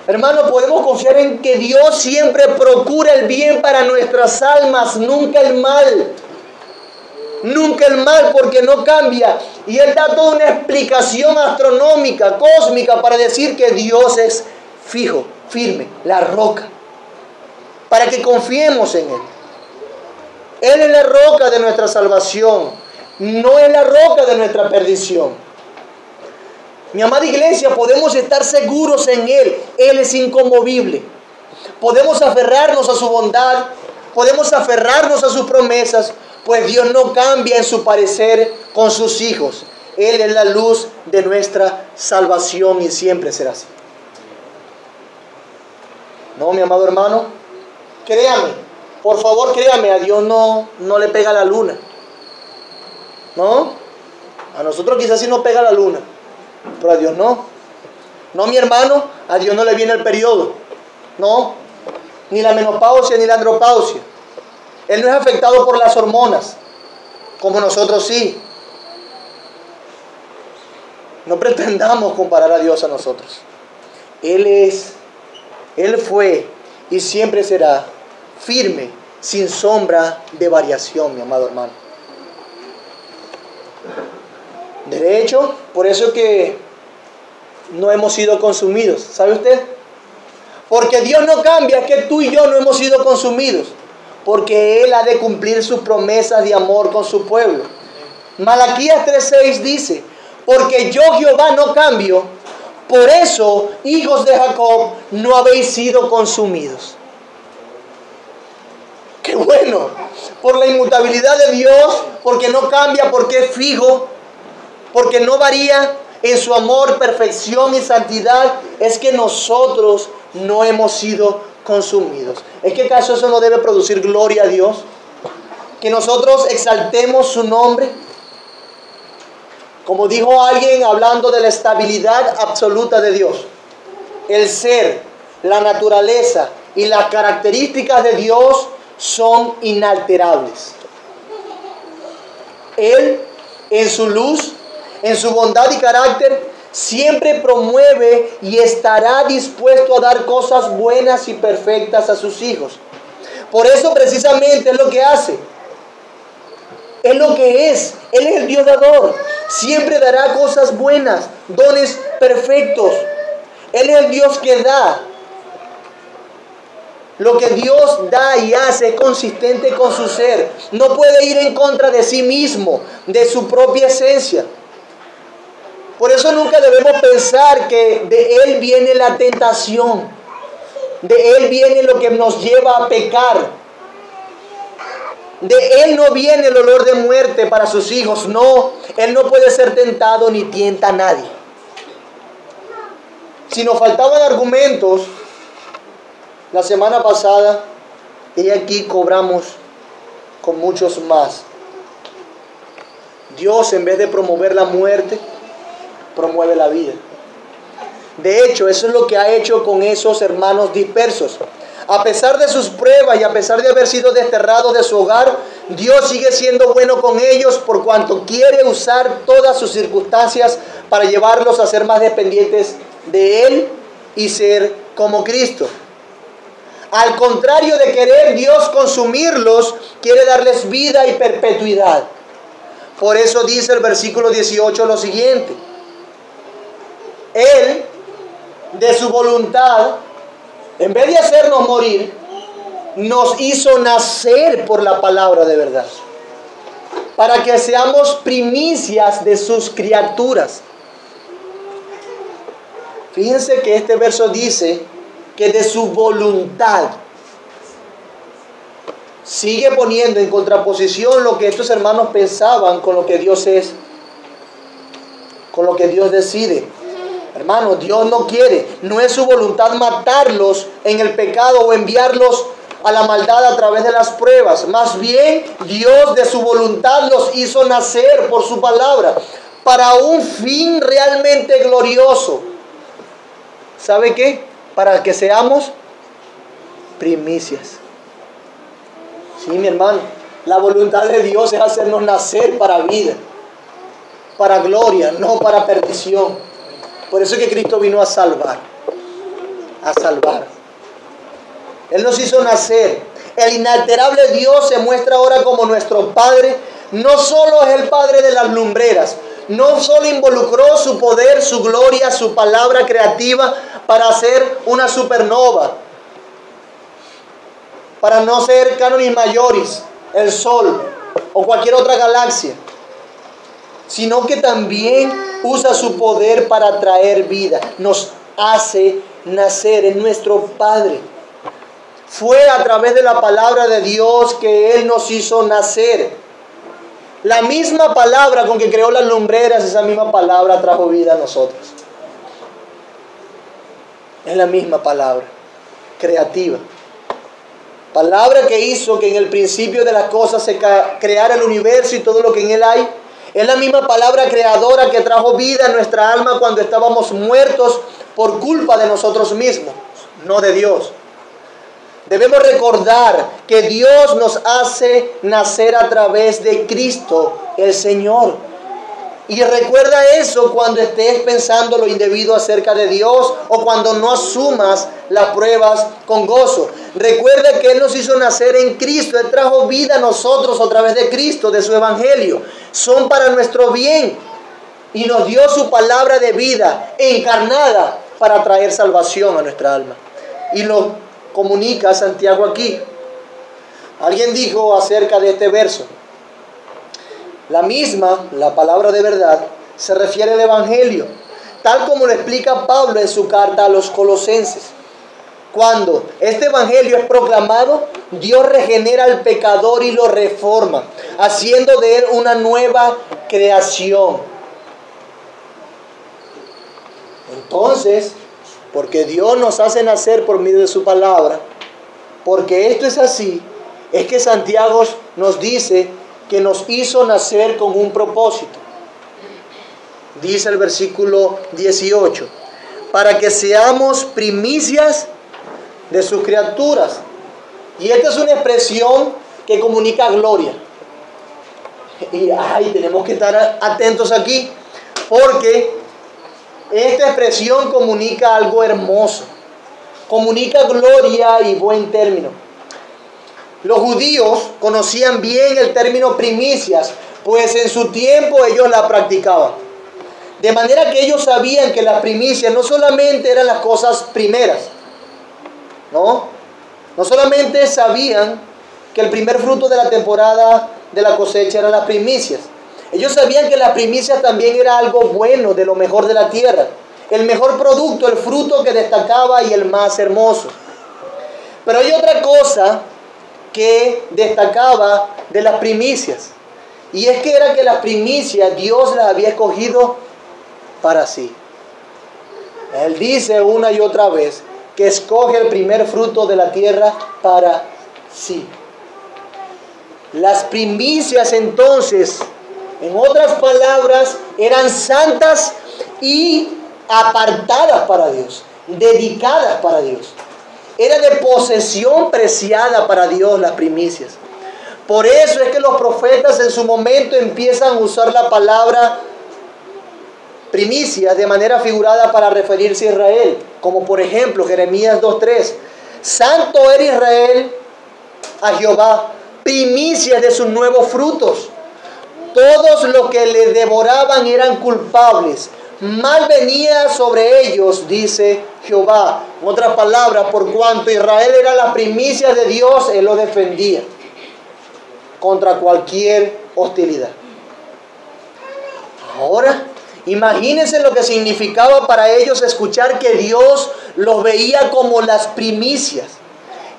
Hermano, podemos confiar en que Dios siempre procura el bien para nuestras almas, nunca el mal. Nunca el mal, porque no cambia. Y Él da toda una explicación astronómica, cósmica, para decir que Dios es fijo, firme, la roca, para que confiemos en Él. Él es la roca de nuestra salvación, no es la roca de nuestra perdición. Mi amada iglesia, podemos estar seguros en Él. Él es inconmovible. Podemos aferrarnos a su bondad, podemos aferrarnos a sus promesas, pues Dios no cambia en su parecer con sus hijos. Él es la luz de nuestra salvación y siempre será así. No, mi amado hermano, créame, por favor créame, a Dios no le pega la luna. ¿No? A nosotros quizás sí nos pega la luna, pero a Dios no. No, mi hermano, a Dios no le viene el periodo. No, ni la menopausia ni la andropausia. Él no es afectado por las hormonas, como nosotros sí. No pretendamos comparar a Dios a nosotros. Él fue y siempre será firme, sin sombra de variación, mi amado hermano. De hecho, por eso que no hemos sido consumidos. ¿Sabe usted? Porque Dios no cambia, es que tú y yo no hemos sido consumidos. Porque Él ha de cumplir sus promesas de amor con su pueblo. Malaquías 3:6 dice: porque yo Jehová no cambio, por eso, hijos de Jacob, no habéis sido consumidos. ¡Qué bueno! Por la inmutabilidad de Dios, porque no cambia, porque es fijo, porque no varía en su amor, perfección y santidad, es que nosotros no hemos sido consumidos. ¿Es que acaso eso no debe producir gloria a Dios? Que nosotros exaltemos su nombre. Como dijo alguien hablando de la estabilidad absoluta de Dios, el ser, la naturaleza y las características de Dios son inalterables. Él, en su luz, en su bondad y carácter, siempre promueve y estará dispuesto a dar cosas buenas y perfectas a sus hijos. Por eso precisamente es lo que hace. Es lo que es. Él es el Dios dador. Siempre dará cosas buenas, dones perfectos. Él es el Dios que da. Lo que Dios da y hace es consistente con su ser. No puede ir en contra de sí mismo, de su propia esencia. Por eso nunca debemos pensar que de Él viene la tentación. De Él viene lo que nos lleva a pecar. De Él no viene el olor de muerte para sus hijos. No, Él no puede ser tentado ni tienta a nadie. Si nos faltaban argumentos la semana pasada, y aquí cobramos con muchos más. Dios, en vez de promover la muerte, promueve la vida. De hecho, eso es lo que ha hecho con esos hermanos dispersos. A pesar de sus pruebas y a pesar de haber sido desterrados de su hogar, Dios sigue siendo bueno con ellos por cuanto quiere usar todas sus circunstancias para llevarlos a ser más dependientes de Él y ser como Cristo. Al contrario de querer Dios consumirlos, quiere darles vida y perpetuidad. Por eso dice el versículo 18 lo siguiente: Él, de su voluntad, en vez de hacernos morir, nos hizo nacer por la palabra de verdad, para que seamos primicias de sus criaturas. Fíjense que este verso dice que de su voluntad. Sigue poniendo en contraposición lo que estos hermanos pensaban con lo que Dios es. con lo que Dios decide. Hermano, Dios no quiere, no es su voluntad matarlos en el pecado o enviarlos a la maldad a través de las pruebas. Más bien, Dios de su voluntad los hizo nacer por su palabra para un fin realmente glorioso. ¿Sabe qué? Para que seamos primicias. Sí, mi hermano, la voluntad de Dios es hacernos nacer para vida, para gloria, no para perdición. Por eso es que Cristo vino a salvar. A salvar. Él nos hizo nacer. El inalterable Dios se muestra ahora como nuestro Padre. No solo es el Padre de las lumbreras. No solo involucró su poder, su gloria, su palabra creativa para hacer una supernova. Para no ser Canis Majoris, el Sol o cualquier otra galaxia. Sino que también usa su poder para traer vida. Nos hace nacer, en nuestro Padre. Fue a través de la palabra de Dios que Él nos hizo nacer. La misma palabra con que creó las lumbreras, esa misma palabra trajo vida a nosotros. Es la misma palabra, creativa. Palabra que hizo que en el principio de las cosas se creara el universo y todo lo que en él hay. Es la misma palabra creadora que trajo vida a nuestra alma cuando estábamos muertos por culpa de nosotros mismos, no de Dios. Debemos recordar que Dios nos hace nacer a través de Cristo, el Señor. Y recuerda eso cuando estés pensando lo indebido acerca de Dios o cuando no asumas las pruebas con gozo. Recuerda que Él nos hizo nacer en Cristo. Él trajo vida a nosotros a través de Cristo, de su Evangelio. Son para nuestro bien. Y nos dio su palabra de vida encarnada para traer salvación a nuestra alma. Y lo comunica Santiago aquí. Alguien dijo acerca de este verso. La misma, la palabra de verdad, se refiere al Evangelio, tal como lo explica Pablo en su carta a los Colosenses. Cuando este Evangelio es proclamado, Dios regenera al pecador y lo reforma, haciendo de él una nueva creación. Entonces, porque Dios nos hace nacer por medio de su palabra, porque esto es así, es que Santiago nos dice que nos hizo nacer con un propósito. Dice el versículo 18, para que seamos primicias de sus criaturas. Y esta es una expresión que comunica gloria. Y tenemos que estar atentos aquí, porque esta expresión comunica algo hermoso. Comunica gloria y buen término. Los judíos conocían bien el término primicias, pues en su tiempo ellos la practicaban. De manera que ellos sabían que las primicias no solamente eran las cosas primeras, no solamente sabían que el primer fruto de la temporada de la cosecha eran las primicias. Ellos sabían que las primicias también era algo bueno, de lo mejor de la tierra. El mejor producto, el fruto que destacaba y el más hermoso. Pero hay otra cosa que destacaba de las primicias, y es que era que las primicias Dios las había escogido para sí. Él dice una y otra vez que escoge el primer fruto de la tierra para sí. Las primicias entonces, en otras palabras, eran santas y apartadas para Dios, dedicadas para Dios. Era de posesión preciada para Dios las primicias. Por eso es que los profetas en su momento empiezan a usar la palabra primicias de manera figurada para referirse a Israel. Como por ejemplo Jeremías 2:3. Santo era Israel a Jehová, primicias de sus nuevos frutos. Todos los que le devoraban eran culpables. Mal venía sobre ellos, dice Jehová. En otras palabras, por cuanto Israel era la primicia de Dios, Él lo defendía contra cualquier hostilidad. Ahora, imagínense lo que significaba para ellos escuchar que Dios los veía como las primicias,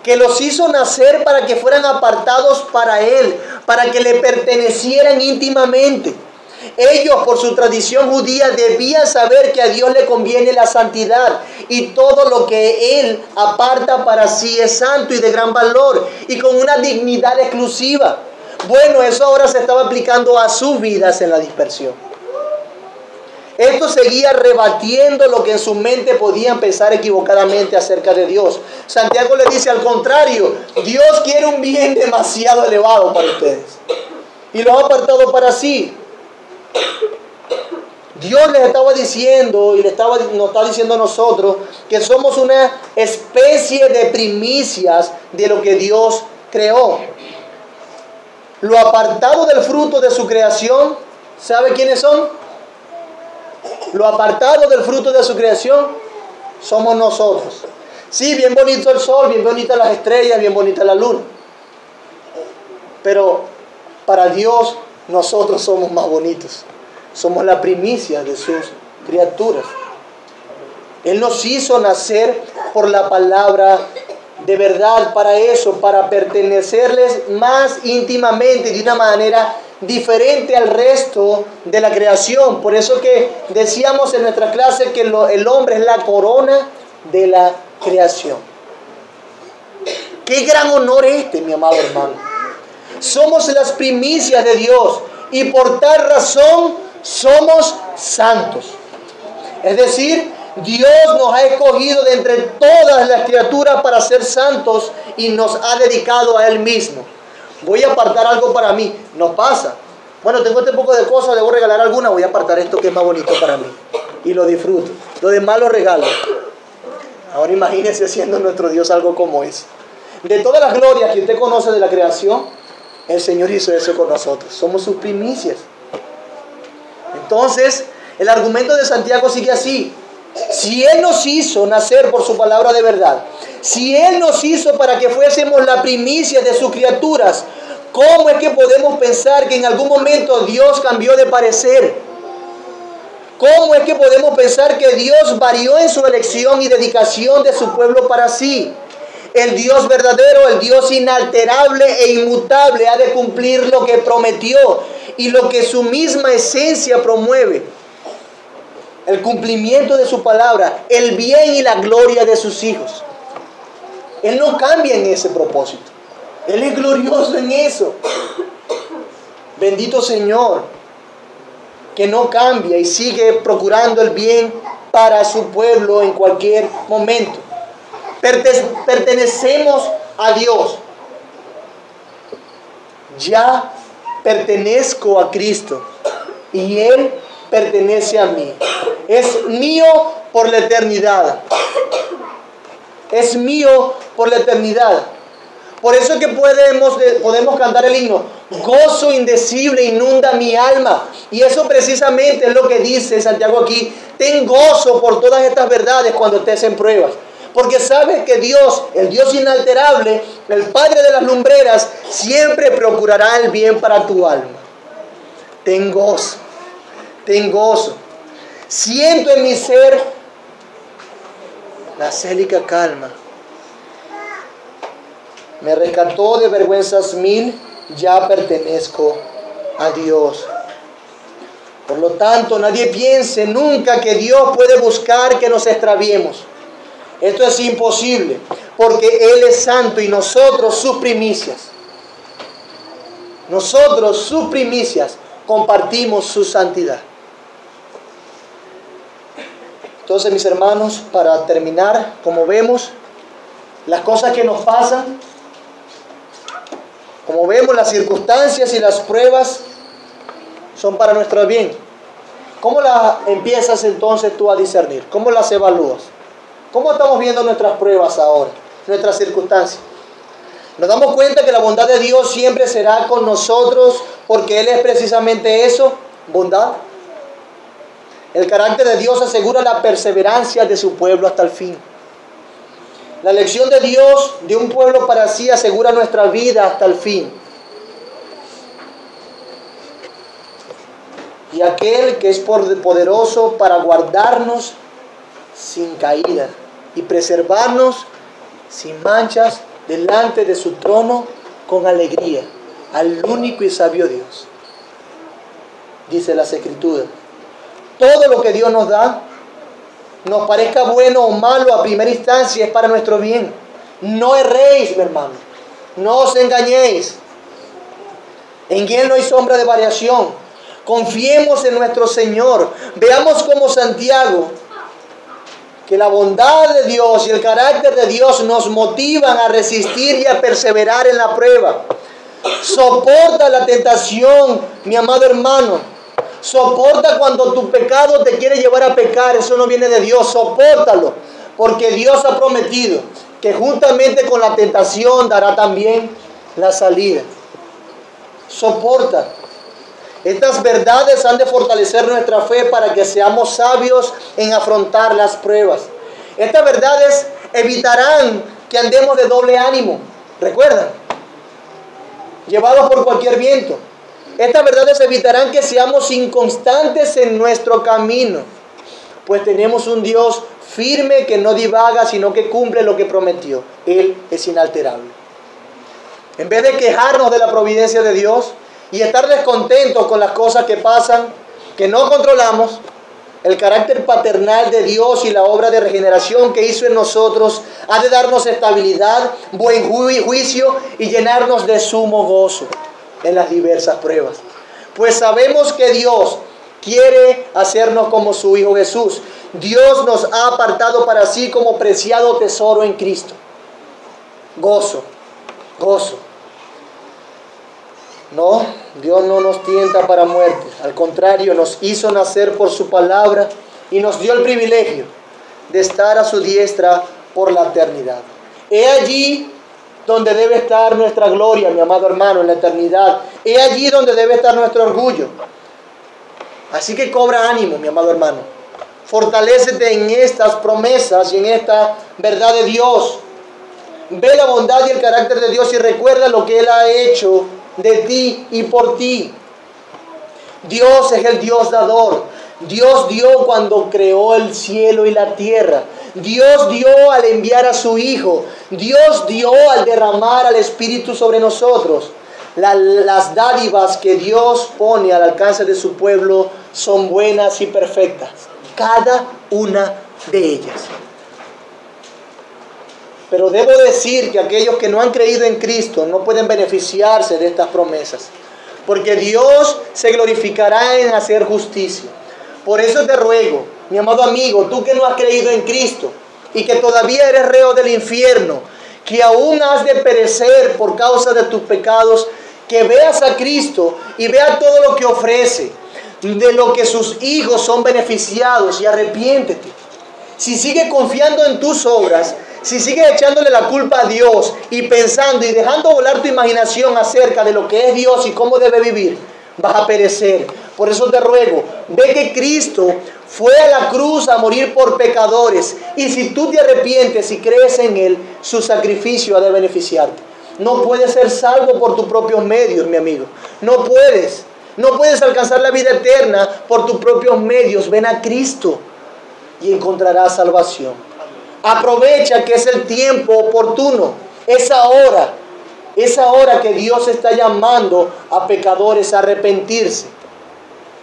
que los hizo nacer para que fueran apartados para Él, para que le pertenecieran íntimamente. Ellos, por su tradición judía, debían saber que a Dios le conviene la santidad y todo lo que Él aparta para sí es santo y de gran valor y con una dignidad exclusiva. Bueno, eso ahora se estaba aplicando a sus vidas en la dispersión. Esto seguía rebatiendo lo que en su mente podían pensar equivocadamente acerca de Dios. Santiago le dice al contrario, Dios quiere un bien demasiado elevado para ustedes y lo ha apartado para sí. Dios les estaba diciendo y nos está diciendo a nosotros que somos una especie de primicias de lo que Dios creó. Lo apartado del fruto de su creación, ¿sabe quiénes son? Lo apartado del fruto de su creación somos nosotros. Sí, bien bonito el sol, bien bonitas las estrellas, bien bonita la luna. Pero para Dios nosotros somos más bonitos. Somos la primicia de sus criaturas. Él nos hizo nacer por la palabra de verdad para eso, para pertenecerles más íntimamente, de una manera diferente al resto de la creación. Por eso que decíamos en nuestra clase que el hombre es la corona de la creación. Qué gran honor este, mi amado hermano. Somos las primicias de Dios y por tal razón somos santos. Es decir, Dios nos ha escogido de entre todas las criaturas para ser santos y nos ha dedicado a Él mismo. Voy a apartar algo para mí. Nos pasa. Bueno, tengo este poco de cosas, debo regalar alguna, voy a apartar esto que es más bonito para mí. Y lo disfruto. Lo demás lo regalo. Ahora imagínense haciendo nuestro Dios algo como eso. De todas las glorias que usted conoce de la creación, el Señor hizo eso con nosotros. Somos sus primicias. Entonces, el argumento de Santiago sigue así. Si Él nos hizo nacer por su palabra de verdad, si Él nos hizo para que fuésemos la primicia de sus criaturas, ¿cómo es que podemos pensar que en algún momento Dios cambió de parecer? ¿Cómo es que podemos pensar que Dios varió en su elección y dedicación de su pueblo para sí? El Dios verdadero, el Dios inalterable e inmutable ha de cumplir lo que prometió y lo que su misma esencia promueve. El cumplimiento de su palabra, el bien y la gloria de sus hijos. Él no cambia en ese propósito. Él es glorioso en eso. Bendito Señor, que no cambia y sigue procurando el bien para su pueblo en cualquier momento. Pertenecemos a Dios. Ya pertenezco a Cristo y Él pertenece a mí. Es mío por la eternidad. Es mío por la eternidad. Por eso es que podemos cantar el himno. Gozo indecible inunda mi alma. Y eso precisamente es lo que dice Santiago aquí. Ten gozo por todas estas verdades cuando estés en pruebas. Porque sabes que Dios, el Dios inalterable, el Padre de las lumbreras, siempre procurará el bien para tu alma. Ten gozo. Ten gozo. Siento en mi ser la célica calma. Me rescató de vergüenzas mil, ya pertenezco a Dios. Por lo tanto, nadie piense nunca que Dios puede buscar que nos extraviemos. Esto es imposible, porque Él es santo y nosotros sus primicias. Nosotros sus primicias compartimos su santidad. Entonces, mis hermanos, para terminar, como vemos, las cosas que nos pasan, como vemos, las circunstancias y las pruebas son para nuestro bien. ¿Cómo las empiezas entonces tú a discernir? ¿Cómo las evalúas? ¿Cómo estamos viendo nuestras pruebas ahora, nuestras circunstancias? Nos damos cuenta que la bondad de Dios siempre será con nosotros porque Él es precisamente eso, bondad. El carácter de Dios asegura la perseverancia de su pueblo hasta el fin. La elección de Dios de un pueblo para sí asegura nuestra vida hasta el fin. Y aquel que es poderoso para guardarnos sin caída y preservarnos sin manchas delante de su trono con alegría, al único y sabio Dios. dice las Escrituras. Todo lo que Dios nos da, nos parezca bueno o malo a primera instancia, es para nuestro bien. No erréis, mi hermano. No os engañéis. En Él no hay sombra de variación. Confiemos en nuestro Señor. Veamos como Santiago, que la bondad de Dios y el carácter de Dios nos motivan a resistir y a perseverar en la prueba. Soporta la tentación, mi amado hermano. Soporta cuando tu pecado te quiere llevar a pecar. Eso no viene de Dios. Sopórtalo, porque Dios ha prometido que juntamente con la tentación dará también la salida. Soporta. Estas verdades han de fortalecer nuestra fe para que seamos sabios en afrontar las pruebas. Estas verdades evitarán que andemos de doble ánimo. ¿Recuerdan? Llevados por cualquier viento. Estas verdades evitarán que seamos inconstantes en nuestro camino, pues tenemos un Dios firme que no divaga, sino que cumple lo que prometió. Él es inalterable. En vez de quejarnos de la providencia de Dios y estar descontentos con las cosas que pasan, que no controlamos, el carácter paternal de Dios y la obra de regeneración que hizo en nosotros ha de darnos estabilidad, buen juicio y llenarnos de sumo gozo en las diversas pruebas. Pues sabemos que Dios quiere hacernos como su Hijo Jesús. Dios nos ha apartado para sí como preciado tesoro en Cristo. Gozo, gozo. No, Dios no nos tienta para muerte. Al contrario, nos hizo nacer por su palabra y nos dio el privilegio de estar a su diestra por la eternidad. He allí donde debe estar nuestra gloria, mi amado hermano, en la eternidad. He allí donde debe estar nuestro orgullo. Así que cobra ánimo, mi amado hermano. Fortalécete en estas promesas y en esta verdad de Dios. Ve la bondad y el carácter de Dios y recuerda lo que Él ha hecho de ti y por ti. Dios es el Dios dador. Dios dio cuando creó el cielo y la tierra. Dios dio al enviar a su Hijo. Dios dio al derramar al Espíritu sobre nosotros. Las dádivas que Dios pone al alcance de su pueblo son buenas y perfectas. Cada una de ellas. Pero debo decir que aquellos que no han creído en Cristo no pueden beneficiarse de estas promesas. Porque Dios se glorificará en hacer justicia. Por eso te ruego, mi amado amigo, tú que no has creído en Cristo y que todavía eres reo del infierno, que aún has de perecer por causa de tus pecados, que veas a Cristo y veas todo lo que ofrece, de lo que sus hijos son beneficiados, y arrepiéntete. Si sigues confiando en tus obras, si sigues echándole la culpa a Dios y pensando y dejando volar tu imaginación acerca de lo que es Dios y cómo debe vivir, vas a perecer. Por eso te ruego, ve que Cristo fue a la cruz a morir por pecadores, y si tú te arrepientes y crees en Él, su sacrificio ha de beneficiarte. No puedes ser salvo por tus propios medios, mi amigo. No puedes. No puedes alcanzar la vida eterna por tus propios medios. Ven a Cristo y encontrarás salvación. Aprovecha que es el tiempo oportuno. Es ahora que Dios está llamando a pecadores a arrepentirse.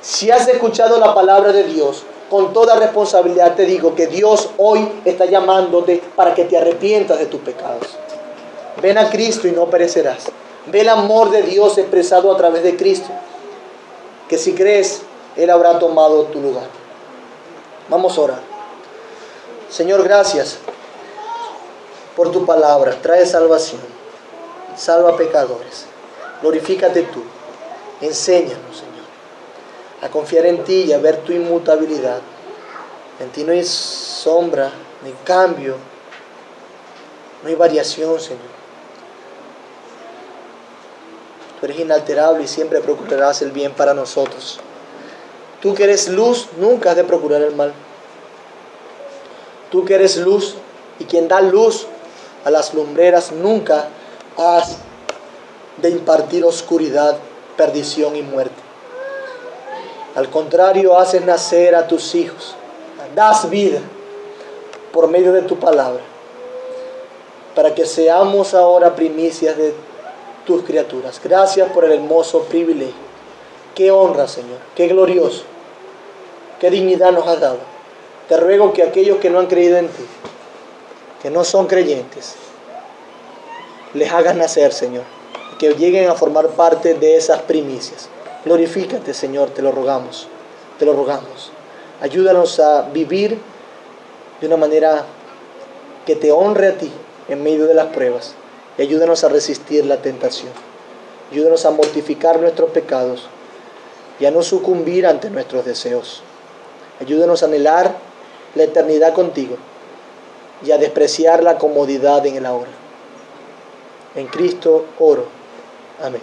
Si has escuchado la palabra de Dios, con toda responsabilidad te digo que Dios hoy está llamándote para que te arrepientas de tus pecados. Ven a Cristo y no perecerás. Ve el amor de Dios expresado a través de Cristo, que si crees, Él habrá tomado tu lugar. Vamos a orar. Señor, gracias por tu palabra. Trae salvación. Salva pecadores. Glorifícate tú. Enséñanos, Señor, a confiar en ti y a ver tu inmutabilidad. En ti no hay sombra, ni cambio, no hay variación, Señor. Tú eres inalterable y siempre procurarás el bien para nosotros. Tú que eres luz, nunca has de procurar el mal. Tú que eres luz y quien da luz a las lumbreras, nunca has de impartir oscuridad, perdición y muerte. Al contrario, haces nacer a tus hijos, das vida por medio de tu palabra, para que seamos ahora primicias de tus criaturas. Gracias por el hermoso privilegio Qué honra, Señor, qué glorioso, qué dignidad nos has dado. Te ruego que aquellos que no han creído en ti, que no son creyentes, les hagas nacer, Señor, y que lleguen a formar parte de esas primicias. Glorifícate, Señor, te lo rogamos, te lo rogamos. Ayúdanos a vivir de una manera que te honre a ti en medio de las pruebas, y ayúdanos a resistir la tentación. Ayúdanos a mortificar nuestros pecados y a no sucumbir ante nuestros deseos. Ayúdanos a anhelar la eternidad contigo y a despreciar la comodidad en el ahora. En Cristo oro. Amén.